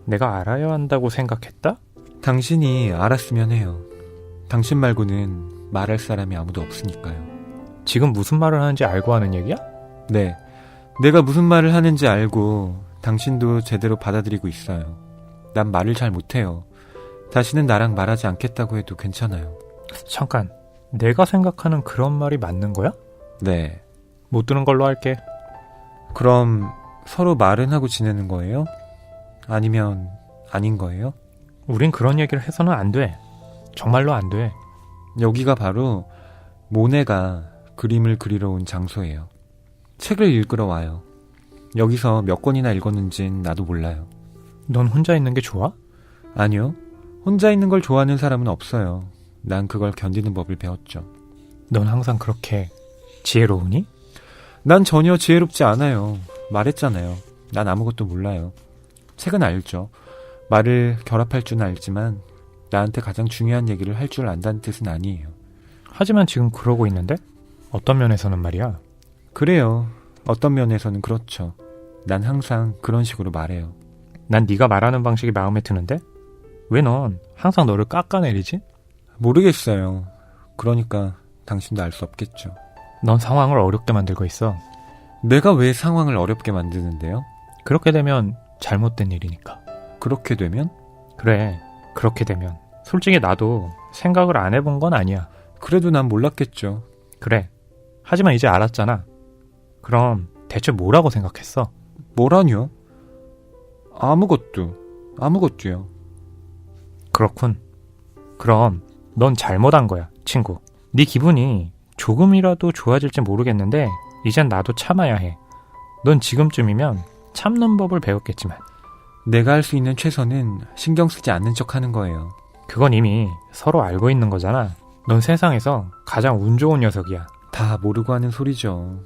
내가 알아야 한다고 생각했다? 당신이 알았으면 해요. 당신 말고는 말할 사람이 아무도 없으니까요. 지금 무슨 말을 하는지 알고 하는 얘기야? 네. 내가 무슨 말을 하는지 알고 당신도 제대로 받아들이고 있어요. 난 말을 잘 못해요. 다시는 나랑 말하지 않겠다고 해도 괜찮아요. 잠깐, 내가 생각하는 그런 말이 맞는 거야? 네. 못 들은 걸로 할게. 그럼 서로 말은 하고 지내는 거예요? 아니면 아닌 거예요? 우린 그런 얘기를 해서는 안 돼. 정말로 안 돼. 여기가 바로 모네가 그림을 그리러 온 장소예요. 책을 읽으러 와요. 여기서 몇 권이나 읽었는진 나도 몰라요. 넌 혼자 있는 게 좋아? 아니요. 혼자 있는 걸 좋아하는 사람은 없어요. 난 그걸 견디는 법을 배웠죠. 넌 항상 그렇게 지혜로우니? 난 전혀 지혜롭지 않아요. 말했잖아요. 난 아무것도 몰라요. 책은 알죠. 말을 결합할 줄은 알지만 나한테 가장 중요한 얘기를 할 줄 안다는 뜻은 아니에요. 하지만 지금 그러고 있는데? 어떤 면에서는 말이야. 그래요. 어떤 면에서는 그렇죠. 난 항상 그런 식으로 말해요. 난 네가 말하는 방식이 마음에 드는데? 왜 넌 항상 너를 깎아내리지? 모르겠어요. 그러니까 당신도 알 수 없겠죠. 넌 상황을 어렵게 만들고 있어. 내가 왜 상황을 어렵게 만드는데요? 그렇게 되면 잘못된 일이니까. 그렇게 되면? 그래, 그렇게 되면. 솔직히 나도 생각을 안 해본 건 아니야. 그래도 난 몰랐겠죠. 그래. 하지만 이제 알았잖아. 그럼 대체 뭐라고 생각했어? 뭐라뇨? 아무것도요. 그렇군. 그럼 넌 잘못한 거야, 친구. 네 기분이 조금이라도 좋아질지 모르겠는데 이젠 나도 참아야 해. 넌 지금쯤이면 참는 법을 배웠겠지만 내가 할 수 있는 최선은 신경 쓰지 않는 척 하는 거예요. 그건 이미 서로 알고 있는 거잖아. 넌 세상에서 가장 운 좋은 녀석이야. 다 모르고 하는 소리죠.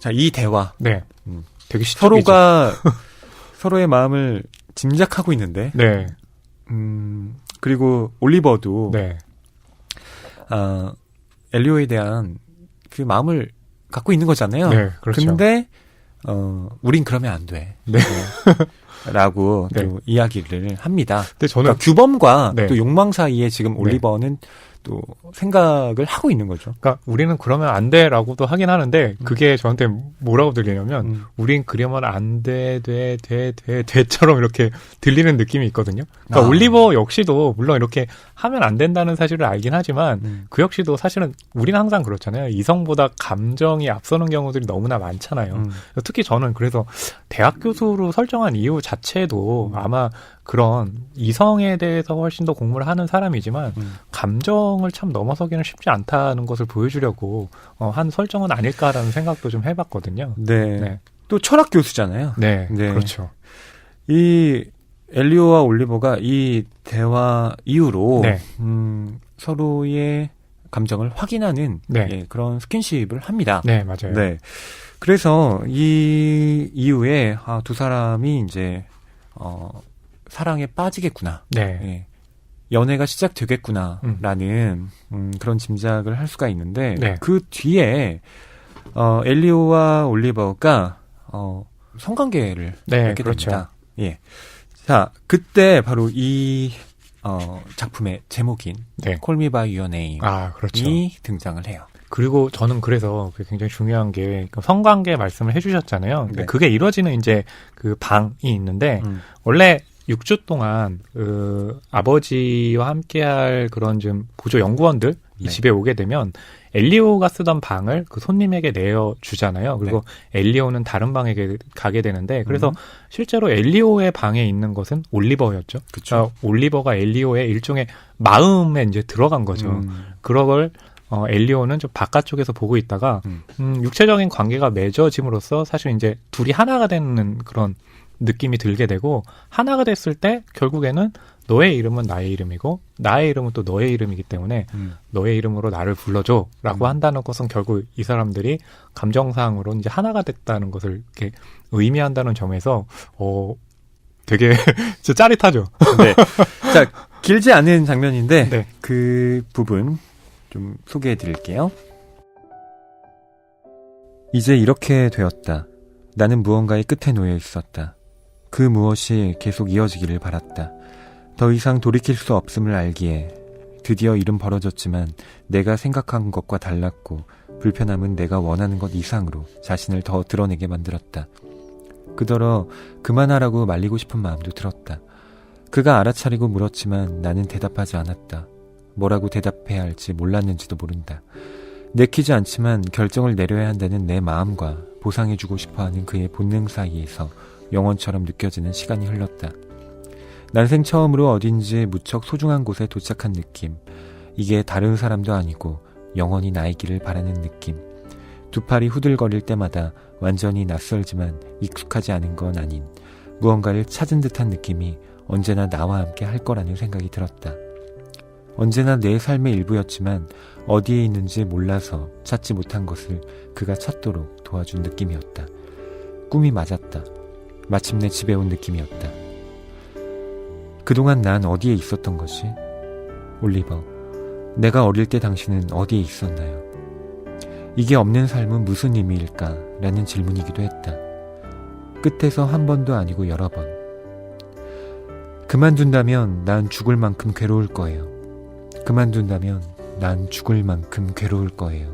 자, 이 대화. 네. 되게 시적이죠. 서로가 서로의 마음을 짐작하고 있는데. 네. 그리고 올리버도 네. 엘리오에 대한 그 마음을 갖고 있는 거잖아요. 네, 그렇죠. 근데 우린 그러면 안 돼. 네. 라고 네. 또 이야기를 합니다. 근데 저는 그러니까 규범과 네. 또 욕망 사이에 지금 올리버는 또 생각을 하고 있는 거죠. 그러니까 우리는 그러면 안 돼라고도 하긴 하는데 그게 저한테 뭐라고 들리냐면 우린 그러면 안 돼, 돼처럼 이렇게 들리는 느낌이 있거든요. 그러니까 올리버 역시도 물론 이렇게 하면 안 된다는 사실을 알긴 하지만 그 역시도 사실은 우리는 항상 그렇잖아요. 이성보다 감정이 앞서는 경우들이 너무나 많잖아요. 특히 저는 그래서 대학 교수로 설정한 이유 자체도 아마 그런 이성에 대해서 훨씬 더 공부를 하는 사람이지만 감정을 참 넘어서기는 쉽지 않다는 것을 보여주려고 한 설정은 아닐까라는 생각도 좀 해봤거든요. 네. 네. 또 철학 교수잖아요. 네, 네. 그렇죠. 이 엘리오와 올리버가 이 대화 이후로 네. 서로의 감정을 확인하는 네. 예, 그런 스킨십을 합니다. 네, 맞아요. 네. 그래서 이 이후에 두 사람이 이제 사랑에 빠지겠구나. 네. 예. 연애가 시작되겠구나라는 그런 짐작을 할 수가 있는데 네. 그 뒤에 엘리오와 올리버가 성관계를 네, 맺게 그렇죠. 됩니다. 예. 자, 그때 바로 이 작품의 제목인 네. Call Me by Your Name이 그렇죠. 등장을 해요. 그리고 저는 그래서 그게 굉장히 중요한 게 성관계 말씀을 해주셨잖아요. 네. 그게 이루어지는 이제 그 방이 있는데 원래 6주 동안 아버지와 함께할 그런 좀 보조 연구원들 이 네. 집에 오게 되면 엘리오가 쓰던 방을 그 손님에게 내어주잖아요. 그리고 엘리오는 다른 방에 가게 되는데 그래서 실제로 엘리오의 방에 있는 것은 올리버였죠. 그렇죠. 올리버가 엘리오의 일종의 마음에 이제 들어간 거죠. 그런 걸 엘리오는 좀 바깥쪽에서 보고 있다가 육체적인 관계가 맺어짐으로써 사실 이제 둘이 하나가 되는 그런 느낌이 들게 되고 하나가 됐을 때 결국에는 너의 이름은 나의 이름이고 나의 이름은 또 너의 이름이기 때문에 너의 이름으로 나를 불러줘라고 한다는 것은 결국 이 사람들이 감정상으로 이제 하나가 됐다는 것을 이렇게 의미한다는 점에서 되게 진짜 짜릿하죠. 네. 자, 길지 않은 장면인데 네. 그 부분 좀 소개해 드릴게요. 이제 이렇게 되었다. 나는 무언가의 끝에 놓여 있었다. 그 무엇이 계속 이어지기를 바랐다. 더 이상 돌이킬 수 없음을 알기에 드디어 일은 벌어졌지만 내가 생각한 것과 달랐고 불편함은 내가 원하는 것 이상으로 자신을 더 드러내게 만들었다. 그더러 그만하라고 말리고 싶은 마음도 들었다. 그가 알아차리고 물었지만 나는 대답하지 않았다. 뭐라고 대답해야 할지 몰랐는지도 모른다. 내키지 않지만 결정을 내려야 한다는 내 마음과 보상해주고 싶어하는 그의 본능 사이에서 영원처럼 느껴지는 시간이 흘렀다. 난생 처음으로 어딘지 무척 소중한 곳에 도착한 느낌. 이게 다른 사람도 아니고 영원히 나이기를 바라는 느낌. 두 팔이 후들거릴 때마다 완전히 낯설지만 익숙하지 않은 건 아닌 무언가를 찾은 듯한 느낌이 언제나 나와 함께 할 거라는 생각이 들었다. 언제나 내 삶의 일부였지만 어디에 있는지 몰라서 찾지 못한 것을 그가 찾도록 도와준 느낌이었다. 꿈이 맞았다. 마침내 집에 온 느낌이었다. 그동안 난 어디에 있었던 것이? 올리버, 내가 어릴 때 당신은 어디에 있었나요? 이게 없는 삶은 무슨 의미일까? 라는 질문이기도 했다. 끝에서 한 번도 아니고 여러 번. 그만둔다면 난 죽을 만큼 괴로울 거예요. 그만둔다면 난 죽을 만큼 괴로울 거예요.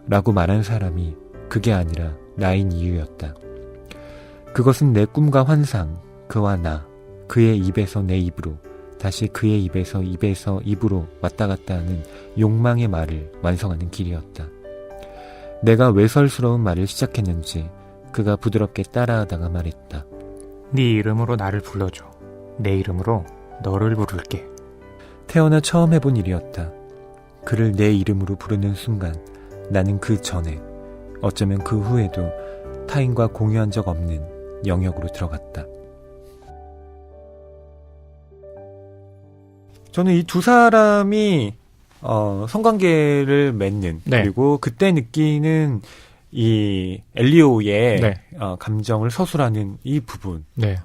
라고 말한 사람이 그게 아니라 나인 이유였다. 그것은 내 꿈과 환상, 그와 나, 그의 입에서 내 입으로, 다시 그의 입에서 입으로 왔다 갔다 하는 욕망의 말을 완성하는 길이었다. 내가 외설스러운 말을 시작했는지 그가 부드럽게 따라하다가 말했다. 네 이름으로 나를 불러줘. 내 이름으로 너를 부를게. 태어나 처음 해본 일이었다. 그를 내 이름으로 부르는 순간 나는 그 전에, 어쩌면 그 후에도 타인과 공유한 적 없는 영역으로 들어갔다. 저는 이 두 사람이 성관계를 맺는, 네. 그리고 그때 느끼는 이 엘리오의 네. 감정을 서술하는 이 부분, 네.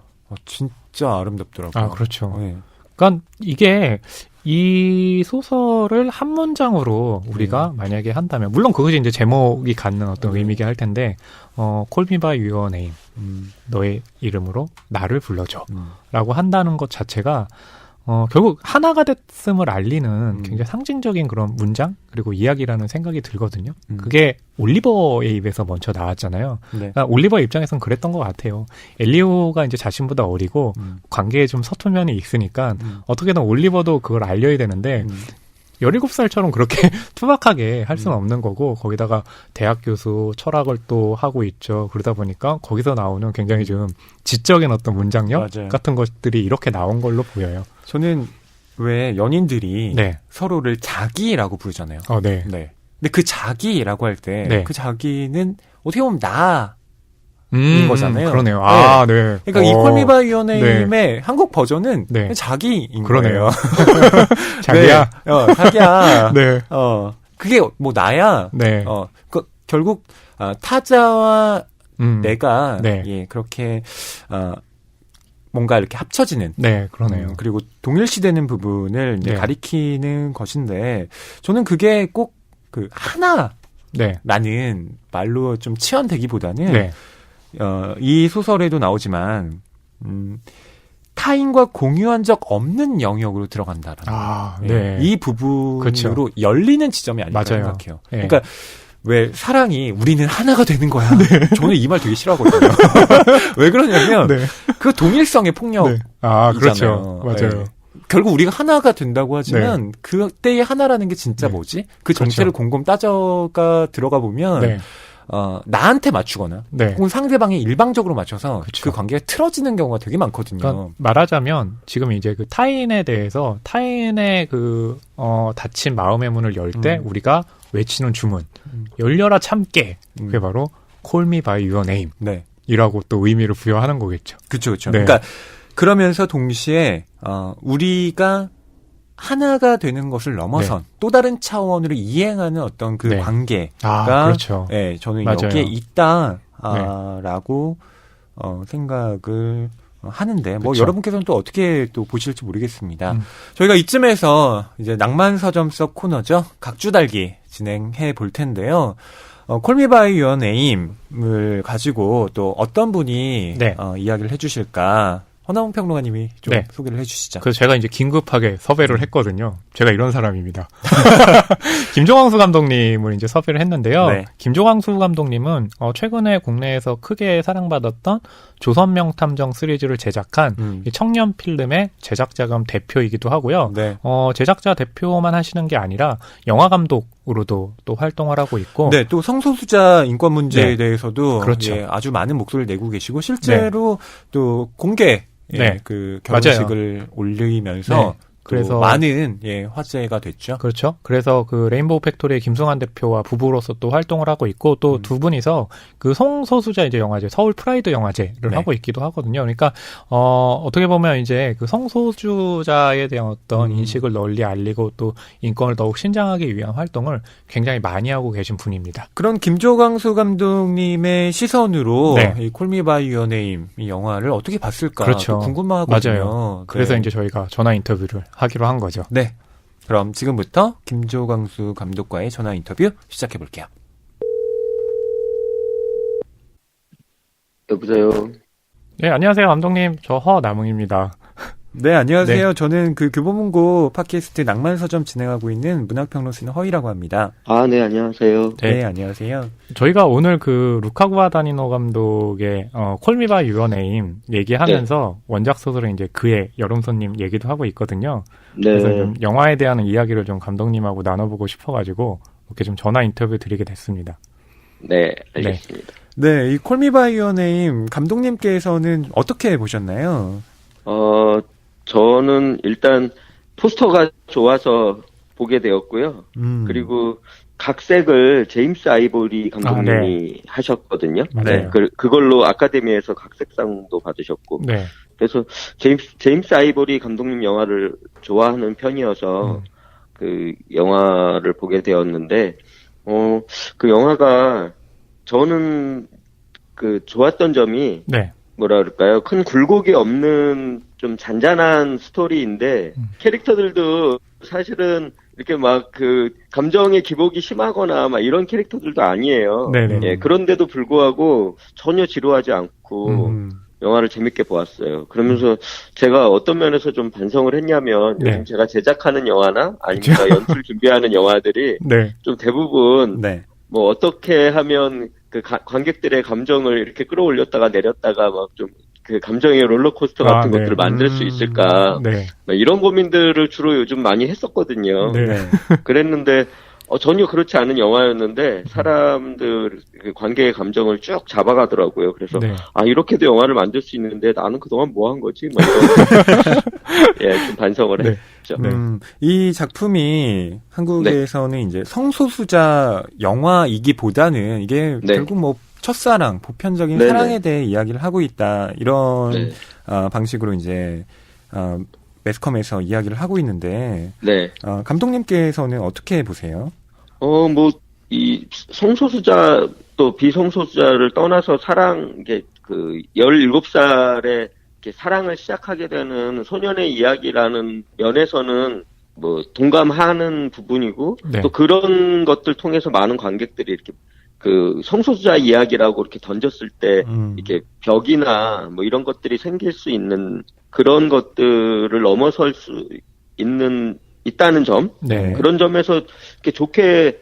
진짜 아름답더라고요. 그렇죠. 네. 그러니까 이게 이 소설을 한 문장으로 우리가 만약에 한다면, 물론 그것이 이제 제목이 갖는 어떤 의미가 할 텐데, Call me by your name, 너의 이름으로 나를 불러줘, 라고 한다는 것 자체가 결국 하나가 됐음을 알리는 굉장히 상징적인 그런 문장 그리고 이야기라는 생각이 들거든요. 그게 올리버의 입에서 먼저 나왔잖아요. 네. 그러니까 올리버의 입장에서는 그랬던 것 같아요. 엘리오가 이제 자신보다 어리고 관계에 좀 서툰 면이 있으니까 어떻게든 올리버도 그걸 알려야 되는데 17살처럼 그렇게 투박하게 할 수는 없는 거고, 거기다가 대학 교수 철학을 또 하고 있죠. 그러다 보니까 거기서 나오는 굉장히 좀 지적인 어떤 문장력 맞아요. 같은 것들이 이렇게 나온 걸로 보여요. 저는 왜 연인들이 네. 서로를 자기라고 부르잖아요. 네. 네. 근데 그 자기라고 할 때 그 네. 자기는 어떻게 보면 나인 거잖아요. 그러네요. 네. 아, 네. 그러니까 이 Call Me by Your Name의 네. 한국 버전은 네. 그냥 자기인 그러네요. 거예요. 자기야. 네. 자기야. 네. 그게 뭐 나야. 네. 뭔가 이렇게 합쳐지는. 네, 그러네요. 그리고 동일시되는 부분을 이제 네. 가리키는 것인데, 저는 그게 꼭 그 하나라는 말로 좀 치환되기보다는, 이 소설에도 나오지만, 타인과 공유한 적 없는 영역으로 들어간다라는. 이 부분으로 그렇죠. 열리는 지점이 아닐까 생각해요. 그러니까, 왜 사랑이 우리는 하나가 되는 거야. 저는 이 말 되게 싫어하거든요. 왜 그러냐면 그 동일성의 폭력이잖아요. 그렇죠. 맞아요. 결국 우리가 하나가 된다고 하지만 그때의 하나라는 게 진짜 뭐지? 그 정체를 그렇죠. 곰곰 따져가 들어가 보면 나한테 맞추거나 혹은 상대방이 일방적으로 맞춰서 그렇죠. 그 관계가 틀어지는 경우가 되게 많거든요. 그러니까 말하자면 지금 이제 그 타인에 대해서 타인의 그 닫힌 마음의 문을 열 때 우리가 외치는 주문 열려라 참깨 그게 바로 Call Me By Your Name 이라고 또 의미를 부여하는 거겠죠. 그렇죠. 그러니까 그러면서 동시에 우리가 하나가 되는 것을 넘어선 또 다른 차원으로 이행하는 어떤 그 관계가 그렇죠. 저는 맞아요. 여기에 있다라고 생각을 하는데 뭐 여러분께서는 또 어떻게 또 보실지 모르겠습니다. 저희가 이쯤에서 이제 낭만 서점 속 코너죠. 각주달기 진행해 볼 텐데요. Call Me By Your Name을 가지고 또 어떤 분이 이야기를 해주실까? 허나운 평론가님이 좀 소개를 해주시죠. 그래서 제가 이제 긴급하게 섭외를 했거든요. 제가 이런 사람입니다. 김종광수 감독님을 이제 섭외를 했는데요. 김종광수 감독님은 최근에 국내에서 크게 사랑받았던 조선명탐정 시리즈를 제작한 청년 필름의 제작자 겸 대표이기도 하고요. 제작자 대표만 하시는 게 아니라 영화 감독으로도 또 활동을 하고 있고, 또 성소수자 인권 문제에 대해서도 그렇죠. 아주 많은 목소리를 내고 계시고 실제로 또 공개 그 결혼식을 올리면서 그래서 많은 화제가 됐죠. 그렇죠. 그래서 그 레인보우 팩토리의 김승환 대표와 부부로서 또 활동을 하고 있고 또 두 분이서 그 성소수자 이제 영화제 서울 프라이드 영화제를 하고 있기도 하거든요. 그러니까 어떻게 보면 이제 그 성소수자에 대한 어떤 인식을 널리 알리고 또 인권을 더욱 신장하기 위한 활동을 굉장히 많이 하고 계신 분입니다. 그런 김조광수 감독님의 시선으로 이 Call Me By Your Name 이 영화를 어떻게 봤을까 궁금하거든요. 맞아요. 그래서 이제 저희가 전화 인터뷰를 하기로 한 거죠. 그럼 지금부터 김조광수 감독과의 전화 인터뷰 시작해 볼게요. 여보세요. 네, 안녕하세요, 감독님. 저 허남웅입니다. 네, 안녕하세요. 저는 그 교보문고 팟캐스트 낭만서점 진행하고 있는 문학평론 쓰는 허이라고 합니다. 네, 안녕하세요. 네, 안녕하세요. 저희가 오늘 그 루카 구아다니노 감독의 Call Me By Your Name 얘기하면서 원작 소설은 이제 그의 여름손님 얘기도 하고 있거든요. 그래서 좀 영화에 대한 이야기를 좀 감독님하고 나눠보고 싶어가지고 이렇게 좀 전화 인터뷰 드리게 됐습니다. 네, 알겠습니다. 이 Call Me By Your Name 감독님께서는 어떻게 보셨나요? 저는 일단 포스터가 좋아서 보게 되었고요. 그리고 각색을 제임스 아이보리 감독님이 하셨거든요. 맞아요. 그걸로 아카데미에서 각색상도 받으셨고. 그래서 제임스 아이보리 감독님 영화를 좋아하는 편이어서 그 영화를 보게 되었는데, 그 영화가 저는 그 좋았던 점이 뭐라 그럴까요? 큰 굴곡이 없는 좀 잔잔한 스토리인데 캐릭터들도 사실은 이렇게 막 그 감정의 기복이 심하거나 막 이런 캐릭터들도 아니에요. 그런데도 불구하고 전혀 지루하지 않고 영화를 재밌게 보았어요. 그러면서 제가 어떤 면에서 좀 반성을 했냐면 요즘 제가 제작하는 영화나 아니면 연출 준비하는 영화들이 좀 대부분 뭐 어떻게 하면 그 관객들의 감정을 이렇게 끌어올렸다가 내렸다가 막 좀 그 감정의 롤러코스터 같은 것들을 만들 수 있을까 이런 고민들을 주로 요즘 많이 했었거든요. 그랬는데 전혀 그렇지 않은 영화였는데 사람들 그 관계의 감정을 쭉 잡아가더라고요. 그래서 이렇게도 영화를 만들 수 있는데 나는 그동안 뭐 한 거지? 막 이런 좀 반성을 했죠. 이 작품이 한국에서는 이제 성소수자 영화이기보다는 이게 결국 뭐 첫사랑, 보편적인 사랑에 대해 이야기를 하고 있다 이런 방식으로 이제 매스컴에서 이야기를 하고 있는데 감독님께서는 어떻게 보세요? 뭐 이 성소수자 또 비성소수자를 떠나서 사랑 이게 그 17살의 이렇게 사랑을 시작하게 되는 소년의 이야기라는 면에서는 뭐 동감하는 부분이고 네. 또 그런 것들 통해서 많은 관객들이 이렇게 그 성소수자 이야기라고 이렇게 던졌을 때 이렇게 벽이나 뭐 이런 것들이 생길 수 있는 그런 것들을 넘어설 수 있다는 점 네. 그런 점에서 이렇게 좋게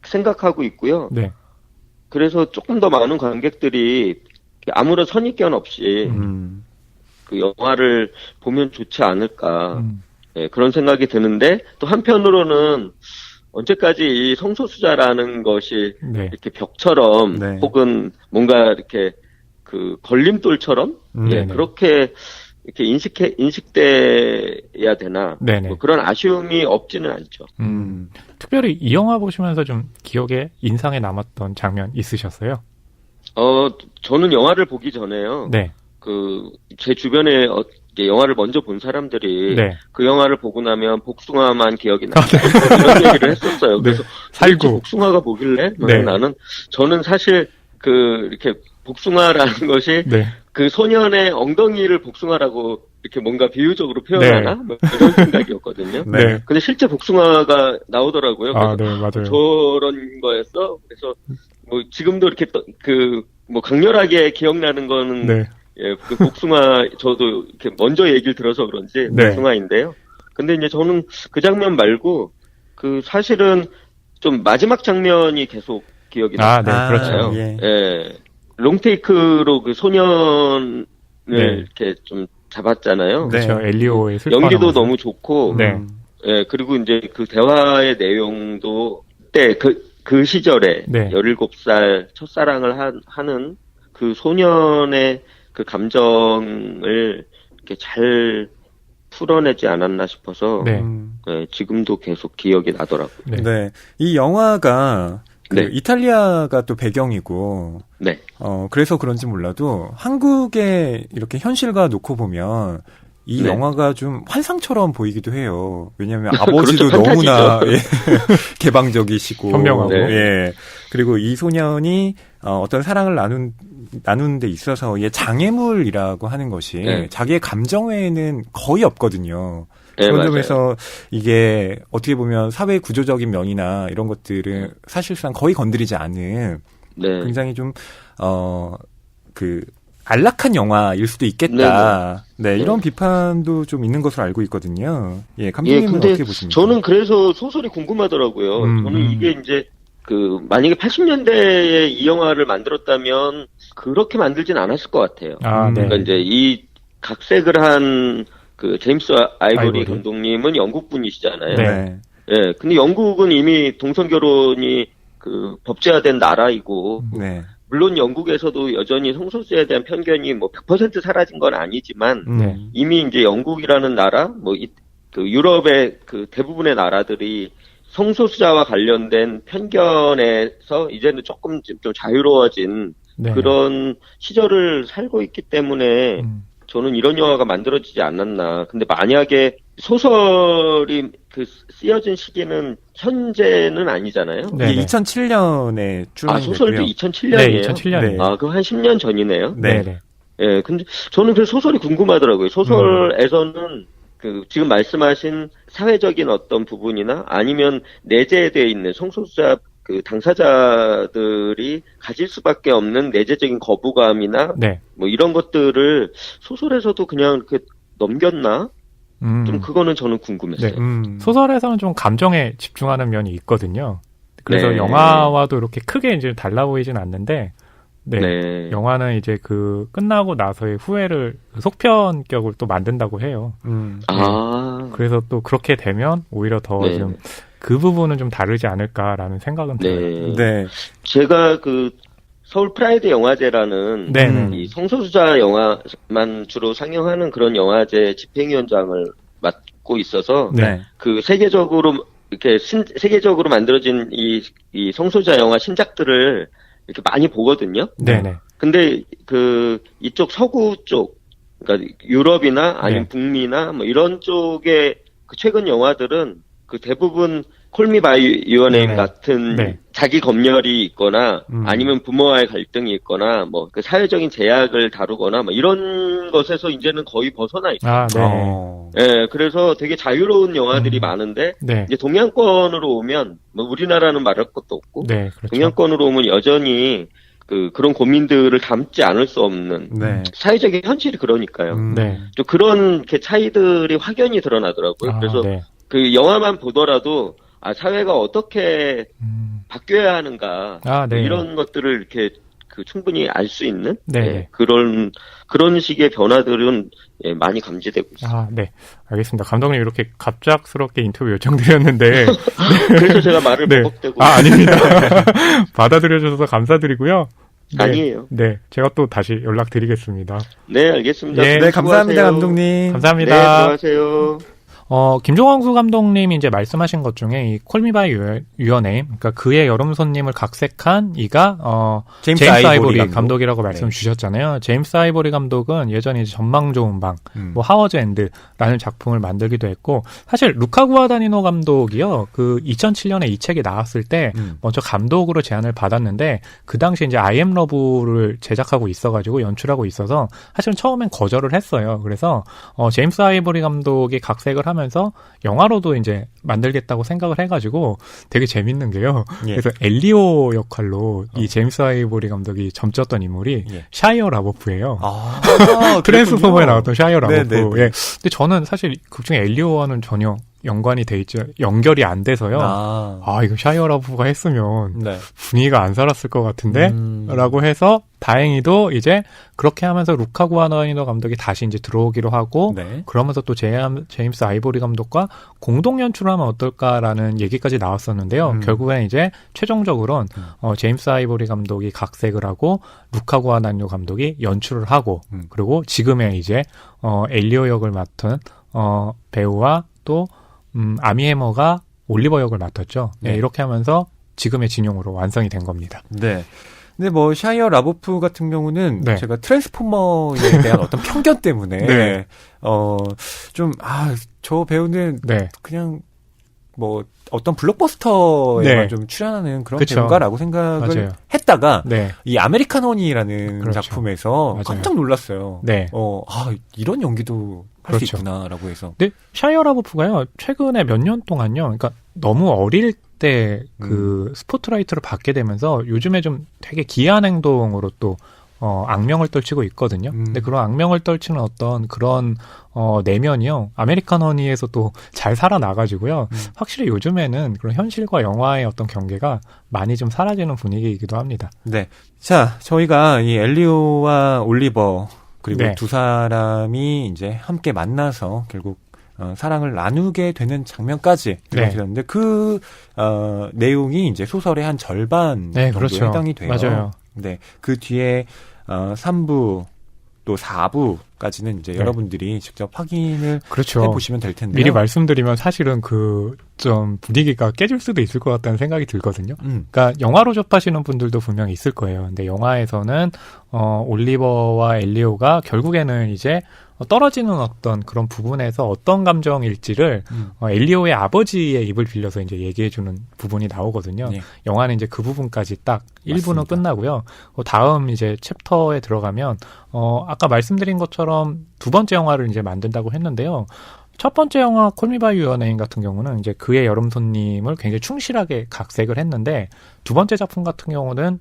생각하고 있고요. 네. 그래서 조금 더 많은 관객들이 아무런 선입견 없이 그 영화를 보면 좋지 않을까 예, 그런 생각이 드는데 또 한편으로는 언제까지 이 성소수자라는 것이 네. 이렇게 벽처럼 네. 혹은 뭔가 이렇게 그 걸림돌처럼 예, 그렇게 이렇게 인식돼야 되나 뭐 그런 아쉬움이 없지는 않죠. 특별히 이 영화 보시면서 좀 기억에 인상에 남았던 장면 있으셨어요? 저는 영화를 보기 전에요. 네. 제 주변에 영화를 먼저 본 사람들이 네. 그 영화를 보고 나면 복숭아만 기억이 난다. 이런 얘기를 했었어요. 그래서 살구 복숭아가 뭐길래? 네. 저는 사실 이렇게 복숭아라는 것이 네. 그 소년의 엉덩이를 복숭아라고 이렇게 뭔가 비유적으로 표현하나? 뭐 이런 생각이었거든요. 네. 근데 실제 복숭아가 나오더라고요. 그래서 네, 맞아요. 저런 거였어. 그래서 뭐 지금도 이렇게 뭐 강렬하게 기억나는 거는 네. 예, 그 복숭아 저도 이렇게 먼저 얘기를 들어서 그런지 네. 복숭아인데요. 근데 이제 저는 그 장면 말고 사실은 좀 마지막 장면이 계속 기억이 나요. 네, 그렇죠. 예. 롱테이크로 그 소년을 이렇게 좀 잡았잖아요. 그렇죠. 엘리오의 슬퍼하는 연기도 모습. 너무 좋고. 네. 예, 그리고 이제 그 대화의 내용도 그때 그 시절에 17살 첫사랑을 하는 그 소년의 그 감정을 이렇게 잘 풀어내지 않았나 싶어서 지금도 계속 기억이 나더라고요. 네. 이 영화가 이탈리아가 또 배경이고 그래서 그런지 몰라도 한국의 이렇게 현실과 놓고 보면 이 영화가 좀 환상처럼 보이기도 해요. 왜냐하면 아버지도 그렇죠, 너무나 개방적이시고 현명하고 그리고 이 소년이 어떤 사랑을 나누는 데 있어서 장애물이라고 하는 것이 자기의 감정 외에는 거의 없거든요. 그런 점에서 이게 어떻게 보면 사회 구조적인 면이나 이런 것들은 사실상 거의 건드리지 않은 굉장히 좀 안락한 영화일 수도 있겠다. 이런 비판도 좀 있는 것으로 알고 있거든요. 감독님은 근데 어떻게 보십니까? 저는 그래서 소설이 궁금하더라고요. 저는 이게 이제 만약에 80년대에 이 영화를 만들었다면 그렇게 만들진 않았을 것 같아요. 그러니까 이제 이 각색을 한 제임스 아이보리 감독님은 영국 분이시잖아요. 근데 영국은 이미 동성 결혼이 법제화된 나라이고, 물론 영국에서도 여전히 성소수자에 대한 편견이 뭐 100% 사라진 건 아니지만, 이미 이제 영국이라는 나라, 유럽의 대부분의 나라들이 성소수자와 관련된 편견에서 이제는 조금 좀 자유로워진 그런 시절을 살고 있기 때문에, 저는 이런 영화가 만들어지지 않았나. 근데 만약에 소설이 쓰여진 시기는 현재는 아니잖아요. 2007년에 소설도 2007년이에요. 네, 2007년이에요. 그럼 한 10년 전이네요. 네. 근데 저는 그 소설이 궁금하더라고요. 소설에서는 지금 말씀하신 사회적인 어떤 부분이나 아니면 내재되어 있는 성소수자 당사자들이 가질 수밖에 없는 내재적인 거부감이나 뭐 이런 것들을 소설에서도 그냥 이렇게 넘겼나? 좀 그거는 저는 궁금했어요. 소설에서는 좀 감정에 집중하는 면이 있거든요. 그래서 영화와도 이렇게 크게 이제 달라 보이진 않는데, 영화는 이제 끝나고 나서의 후회를 속편격을 또 만든다고 해요. 그래서 또 그렇게 되면 오히려 더 좀 그 부분은 좀 다르지 않을까라는 생각은 들어요. 제가 서울 프라이드 영화제라는 이 성소수자 영화만 주로 상영하는 그런 영화제 집행위원장을 맡고 있어서 세계적으로 세계적으로 만들어진 이 성소수자 영화 신작들을 이렇게 많이 보거든요. 근데 이쪽 서구 쪽, 그러니까 유럽이나 아니면 북미나 뭐 이런 쪽의 최근 영화들은 대부분 콜미 바이 유어 네임 같은 자기 검열이 있거나 아니면 부모와의 갈등이 있거나 뭐 그 사회적인 제약을 다루거나 뭐 이런 것에서 이제는 거의 벗어나 있어요. 네, 그래서 되게 자유로운 영화들이 많은데 이제 동양권으로 오면 뭐 우리나라는 말할 것도 없고 그렇죠. 동양권으로 오면 여전히 그런 고민들을 담지 않을 수 없는 사회적인 현실이 그러니까요. 좀 그런 이렇게 차이들이 확연히 드러나더라고요. 그래서 그 영화만 보더라도 사회가 어떻게 바뀌어야 하는가 이런 것들을 이렇게 충분히 알 수 있는 그런 식의 변화들은 많이 감지되고 있습니다. 네, 알겠습니다. 감독님 이렇게 갑작스럽게 인터뷰 요청드렸는데 그래서 제가 말을 버벅대고 아닙니다. 받아들여주셔서 감사드리고요. 아니에요. 네, 제가 또 다시 연락드리겠습니다. 네, 알겠습니다. 네, 감사합니다, 감독님. 감사합니다. 네, 수고하세요. 김종광수 감독님이 이제 말씀하신 것 중에 이 콜미 바이 유어 네임, 그러니까 그의 여름 손님을 각색한 이가 제임스 아이보리 감독이라고 말씀 주셨잖아요. 제임스 아이보리 감독은 예전에 이제 전망 좋은 방, 뭐 하워즈 엔드라는 작품을 만들기도 했고, 사실 루카 구아다니노 감독이요, 그 2007년에 이 책이 나왔을 때 먼저 감독으로 제안을 받았는데 그 당시 이제 I Am Love를 제작하고 있어가지고 연출하고 있어서 사실은 처음엔 거절을 했어요. 그래서 제임스 아이보리 감독이 각색을 하면서 영화로도 이제 만들겠다고 생각을 해가지고 되게 재밌는 게요. 그래서 엘리오 역할로 이 제임스 아이보리 감독이 점쳤던 인물이 샤이어 라보프예요. 트랜스포머에 나왔던 샤이어 라보프. 근데 저는 사실 극중에 엘리오와는 전혀 연관이 돼 있죠. 연결이 안 돼서요. 이거 샤이어 라보프가 했으면 분위기가 안 살았을 것 같은데? 라고 해서 다행히도 이제 그렇게 하면서 루카 구아다니노 감독이 다시 이제 들어오기로 하고 그러면서 또 제임스 아이보리 감독과 공동 연출을 하면 어떨까라는 얘기까지 나왔었는데요. 결국엔 이제 최종적으로는 제임스 아이보리 감독이 각색을 하고 루카 구아다니노 감독이 연출을 하고 그리고 지금의 이제 엘리오 역을 맡은 배우와 또 아미 해머가 올리버 역을 맡았죠. 이렇게 하면서 지금의 진용으로 완성이 된 겁니다. 네. 근데 뭐 샤이어 라보프 같은 경우는 제가 트랜스포머에 대한 어떤 편견 때문에 저 배우는 그냥 뭐 어떤 블록버스터에만 좀 출연하는 그런 배우가라고 생각을 했다가 이 아메리칸 허니라는 작품에서 깜짝 놀랐어요. 이런 연기도 할 수 있구나라고 해서. 근데 샤이어 라보프가요, 최근에 몇 년 동안요, 그러니까 너무 어릴 때 그 스포트라이트를 받게 되면서 요즘에 좀 되게 기이한 행동으로 또 악명을 떨치고 있거든요. 근데 그런 악명을 떨치는 어떤 그런 내면이요, 아메리칸 허니에서 또 잘 살아나가지고요. 확실히 요즘에는 그런 현실과 영화의 어떤 경계가 많이 좀 사라지는 분위기이기도 합니다. 네. 자, 저희가 이 엘리오와 올리버 그리고 두 사람이 이제 함께 만나서 결국 사랑을 나누게 되는 장면까지 들려드렸는데 그 내용이 이제 소설의 한 절반 정도에 해당이 돼요. 맞아요. 네, 그 뒤에 3부 또 4부까지는 이제 여러분들이 직접 확인을 해보시면 될 텐데요. 미리 말씀드리면 사실은 좀 분위기가 깨질 수도 있을 것 같다는 생각이 들거든요. 그러니까 영화로 접하시는 분들도 분명히 있을 거예요. 근데 영화에서는 올리버와 엘리오가 결국에는 이제 떨어지는 어떤 그런 부분에서 어떤 감정일지를 엘리오의 아버지의 입을 빌려서 이제 얘기해주는 부분이 나오거든요. 영화는 이제 그 부분까지 딱 1부는 끝나고요. 다음 이제 챕터에 들어가면 아까 말씀드린 것처럼 두 번째 영화를 이제 만든다고 했는데요. 첫 번째 영화 콜미 바이 유어 네임 같은 경우는 이제 그의 여름 손님을 굉장히 충실하게 각색을 했는데, 두 번째 작품 같은 경우는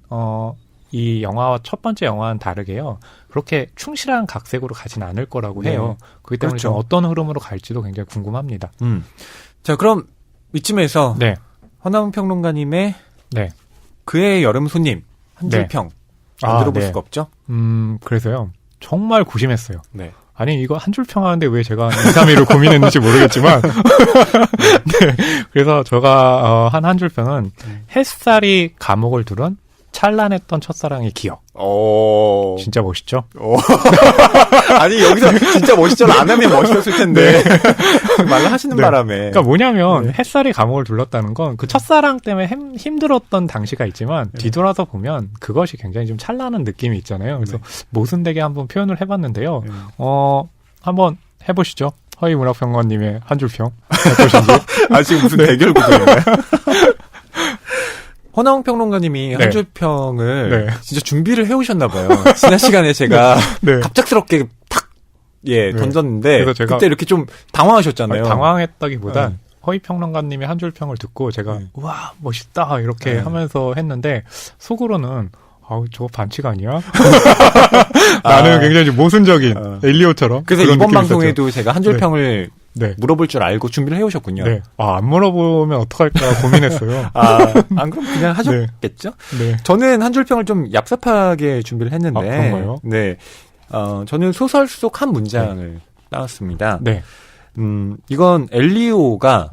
이 영화와 첫 번째 영화는 다르게요, 그렇게 충실한 각색으로 가진 않을 거라고 해요. 그렇기 때문에 좀 어떤 흐름으로 갈지도 굉장히 궁금합니다. 자, 그럼 이쯤에서 허나운 평론가님의 그의 여름 손님 한 줄 평 안 들어볼 수가 없죠? 그래서요, 정말 고심했어요. 아니, 이거 한 줄 평하는데 왜 제가 2, 3일을 고민했는지 모르겠지만 그래서 제가 한 줄 평은 햇살이 감옥을 두른 찬란했던 첫사랑의 기억. 진짜 멋있죠? 아니, 여기서 진짜 멋있죠를 안 하면 멋있었을 텐데. 말로 하시는 바람에. 그러니까 뭐냐면 햇살이 감옥을 둘렀다는 건 그 첫사랑 때문에 힘들었던 당시가 있지만 뒤돌아서 보면 그것이 굉장히 좀 찬란한 느낌이 있잖아요. 그래서 모순되게 한번 표현을 해봤는데요. 한번 해보시죠. 허위 문학평론가님의 한 줄 평 어떠신지? 아, 지금 무슨 대결 구도인가요? 허나웅 평론가님이 한 줄 평을 진짜 준비를 해오셨나봐요. 지난 시간에 제가 갑작스럽게 탁 던졌는데 그래서 제가 그때 이렇게 좀 당황하셨잖아요. 당황했다기보단 허위 평론가님의 한 줄 평을 듣고 제가 우와 멋있다 이렇게 하면서 했는데 속으로는 아우 저거 반칙 아니야? 나는 굉장히 모순적인 엘리오처럼. 그래서 이번 방송에도 제가 한 줄 평을 물어볼 줄 알고 준비를 해오셨군요. 안 물어보면 어떡할까 고민했어요. 안 그럼 그냥 하셨겠죠? 저는 한 줄 평을 좀 얍삽하게 준비를 했는데. 그런가요? 네. 저는 소설 속 한 문장을 따왔습니다. 이건 엘리오가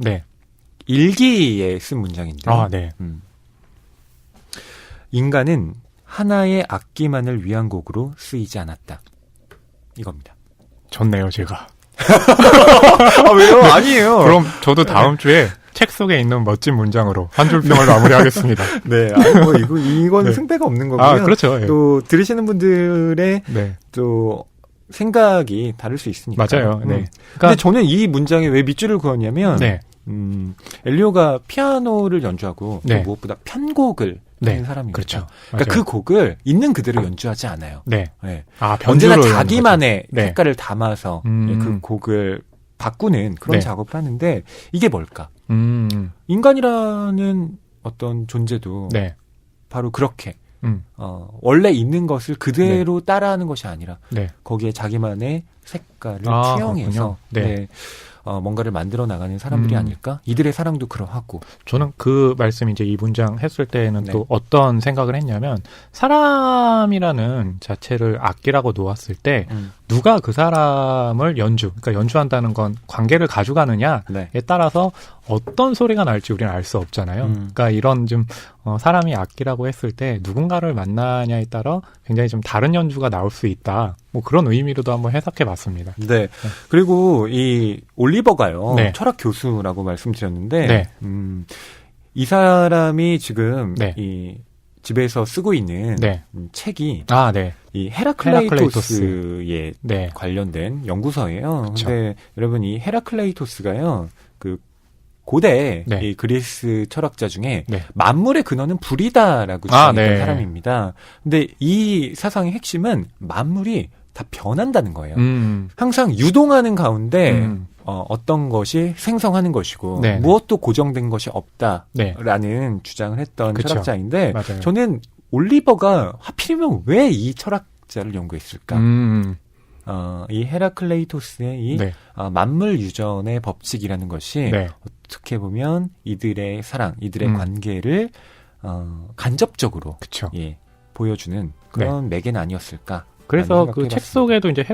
일기에 쓴 문장인데요. 인간은 하나의 악기만을 위한 곡으로 쓰이지 않았다. 이겁니다. 좋네요, 제가. 왜요? 아니에요. 그럼 저도 다음 주에 책 속에 있는 멋진 문장으로 한 줄 평을 마무리하겠습니다. 이건 승패가 없는 거고요. 그렇죠. 또 들으시는 분들의 또 생각이 다를 수 있으니까. 맞아요. 근데 저는 이 문장에 왜 밑줄을 그었냐면, 엘리오가 피아노를 연주하고 또 무엇보다 편곡을 하는 사람입니다. 그렇죠. 그러니까 그 곡을 있는 그대로 연주하지 않아요. 언제나 자기만의 색깔을 담아서 그 곡을 바꾸는 그런 작업을 하는데 이게 뭘까? 인간이라는 어떤 존재도 바로 그렇게 원래 있는 것을 그대로 따라하는 것이 아니라 거기에 자기만의 색깔을 투영해서 뭔가를 만들어 나가는 사람들이 아닐까? 이들의 사랑도 그러하고. 저는 그 말씀 이제 이 문장 했을 때는 또 어떤 생각을 했냐면 사람이라는 자체를 악기라고 놓았을 때 누가 그 사람을 그러니까 연주한다는 건 관계를 가져가느냐에 따라서 어떤 소리가 날지 우리는 알 수 없잖아요. 그러니까 이런 좀 사람이 악기라고 했을 때 누군가를 만나냐에 따라 굉장히 좀 다른 연주가 나올 수 있다. 뭐 그런 의미로도 한번 해석해 봤습니다. 그리고 이 올리버가요. 철학 교수라고 말씀드렸는데 이 사람이 지금 이 집에서 쓰고 있는 책이 이 헤라클레이토스에 관련된 연구서예요. 근데 여러분 이 헤라클레이토스가요. 그 고대 이 그리스 철학자 중에 만물의 근원은 불이다라고 주장했던 사람입니다. 근데 이 사상의 핵심은 만물이 다 변한다는 거예요. 항상 유동하는 가운데 어떤 것이 생성하는 것이고 무엇도 고정된 것이 없다라는 주장을 했던 철학자인데 저는 올리버가 하필이면 왜 이 철학자를 연구했을까? 이 헤라클레이토스의 이 만물 유전의 법칙이라는 것이 어떻게 보면 이들의 사랑, 이들의 관계를 간접적으로 보여주는 그런 매개는 아니었을까? 그래서 그 책 속에도 이제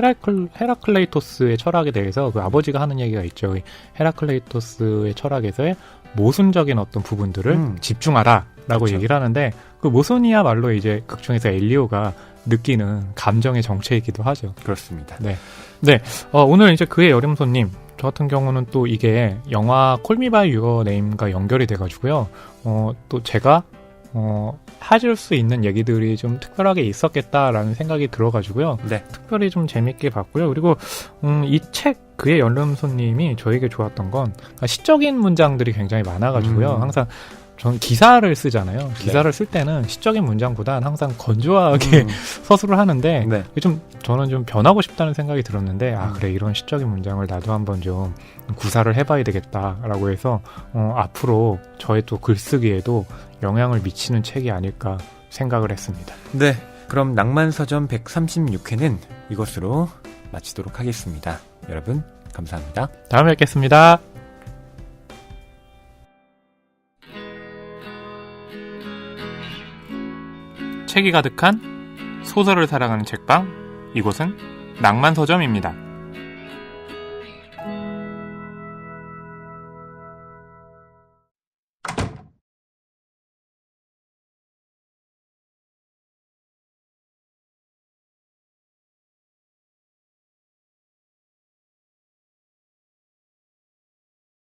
헤라클레이토스의 철학에 대해서 그 아버지가 하는 얘기가 있죠. 헤라클레이토스의 철학에서의 모순적인 어떤 부분들을 집중하라라고 얘기를 하는데 그 모순이야말로 이제 극중에서 엘리오가 느끼는 감정의 정체이기도 하죠. 그렇습니다. 오늘 이제 그의 여름손님 저 같은 경우는 또 이게 영화 콜미 바이 유어 네임과 연결이 돼가지고요. 또 제가 해줄 수 있는 얘기들이 좀 특별하게 있었겠다라는 생각이 들어가지고요. 특별히 좀 재밌게 봤고요. 그리고 이 책 그의 여름손님이 저에게 좋았던 건 시적인 문장들이 굉장히 많아가지고요. 항상 전 기사를 쓰잖아요. 기사를 쓸 때는 시적인 문장보다는 항상 건조하게 서술을 하는데 좀 저는 좀 변하고 싶다는 생각이 들었는데 그래 이런 시적인 문장을 나도 한번 좀 구사를 해봐야 되겠다라고 해서 앞으로 저의 또 글쓰기에도 영향을 미치는 책이 아닐까 생각을 했습니다. 그럼 낭만서점 136회는 이것으로 마치도록 하겠습니다. 여러분 감사합니다. 다음에 뵙겠습니다. 책이 가득한 소설을 사랑하는 책방, 이곳은 낭만서점입니다.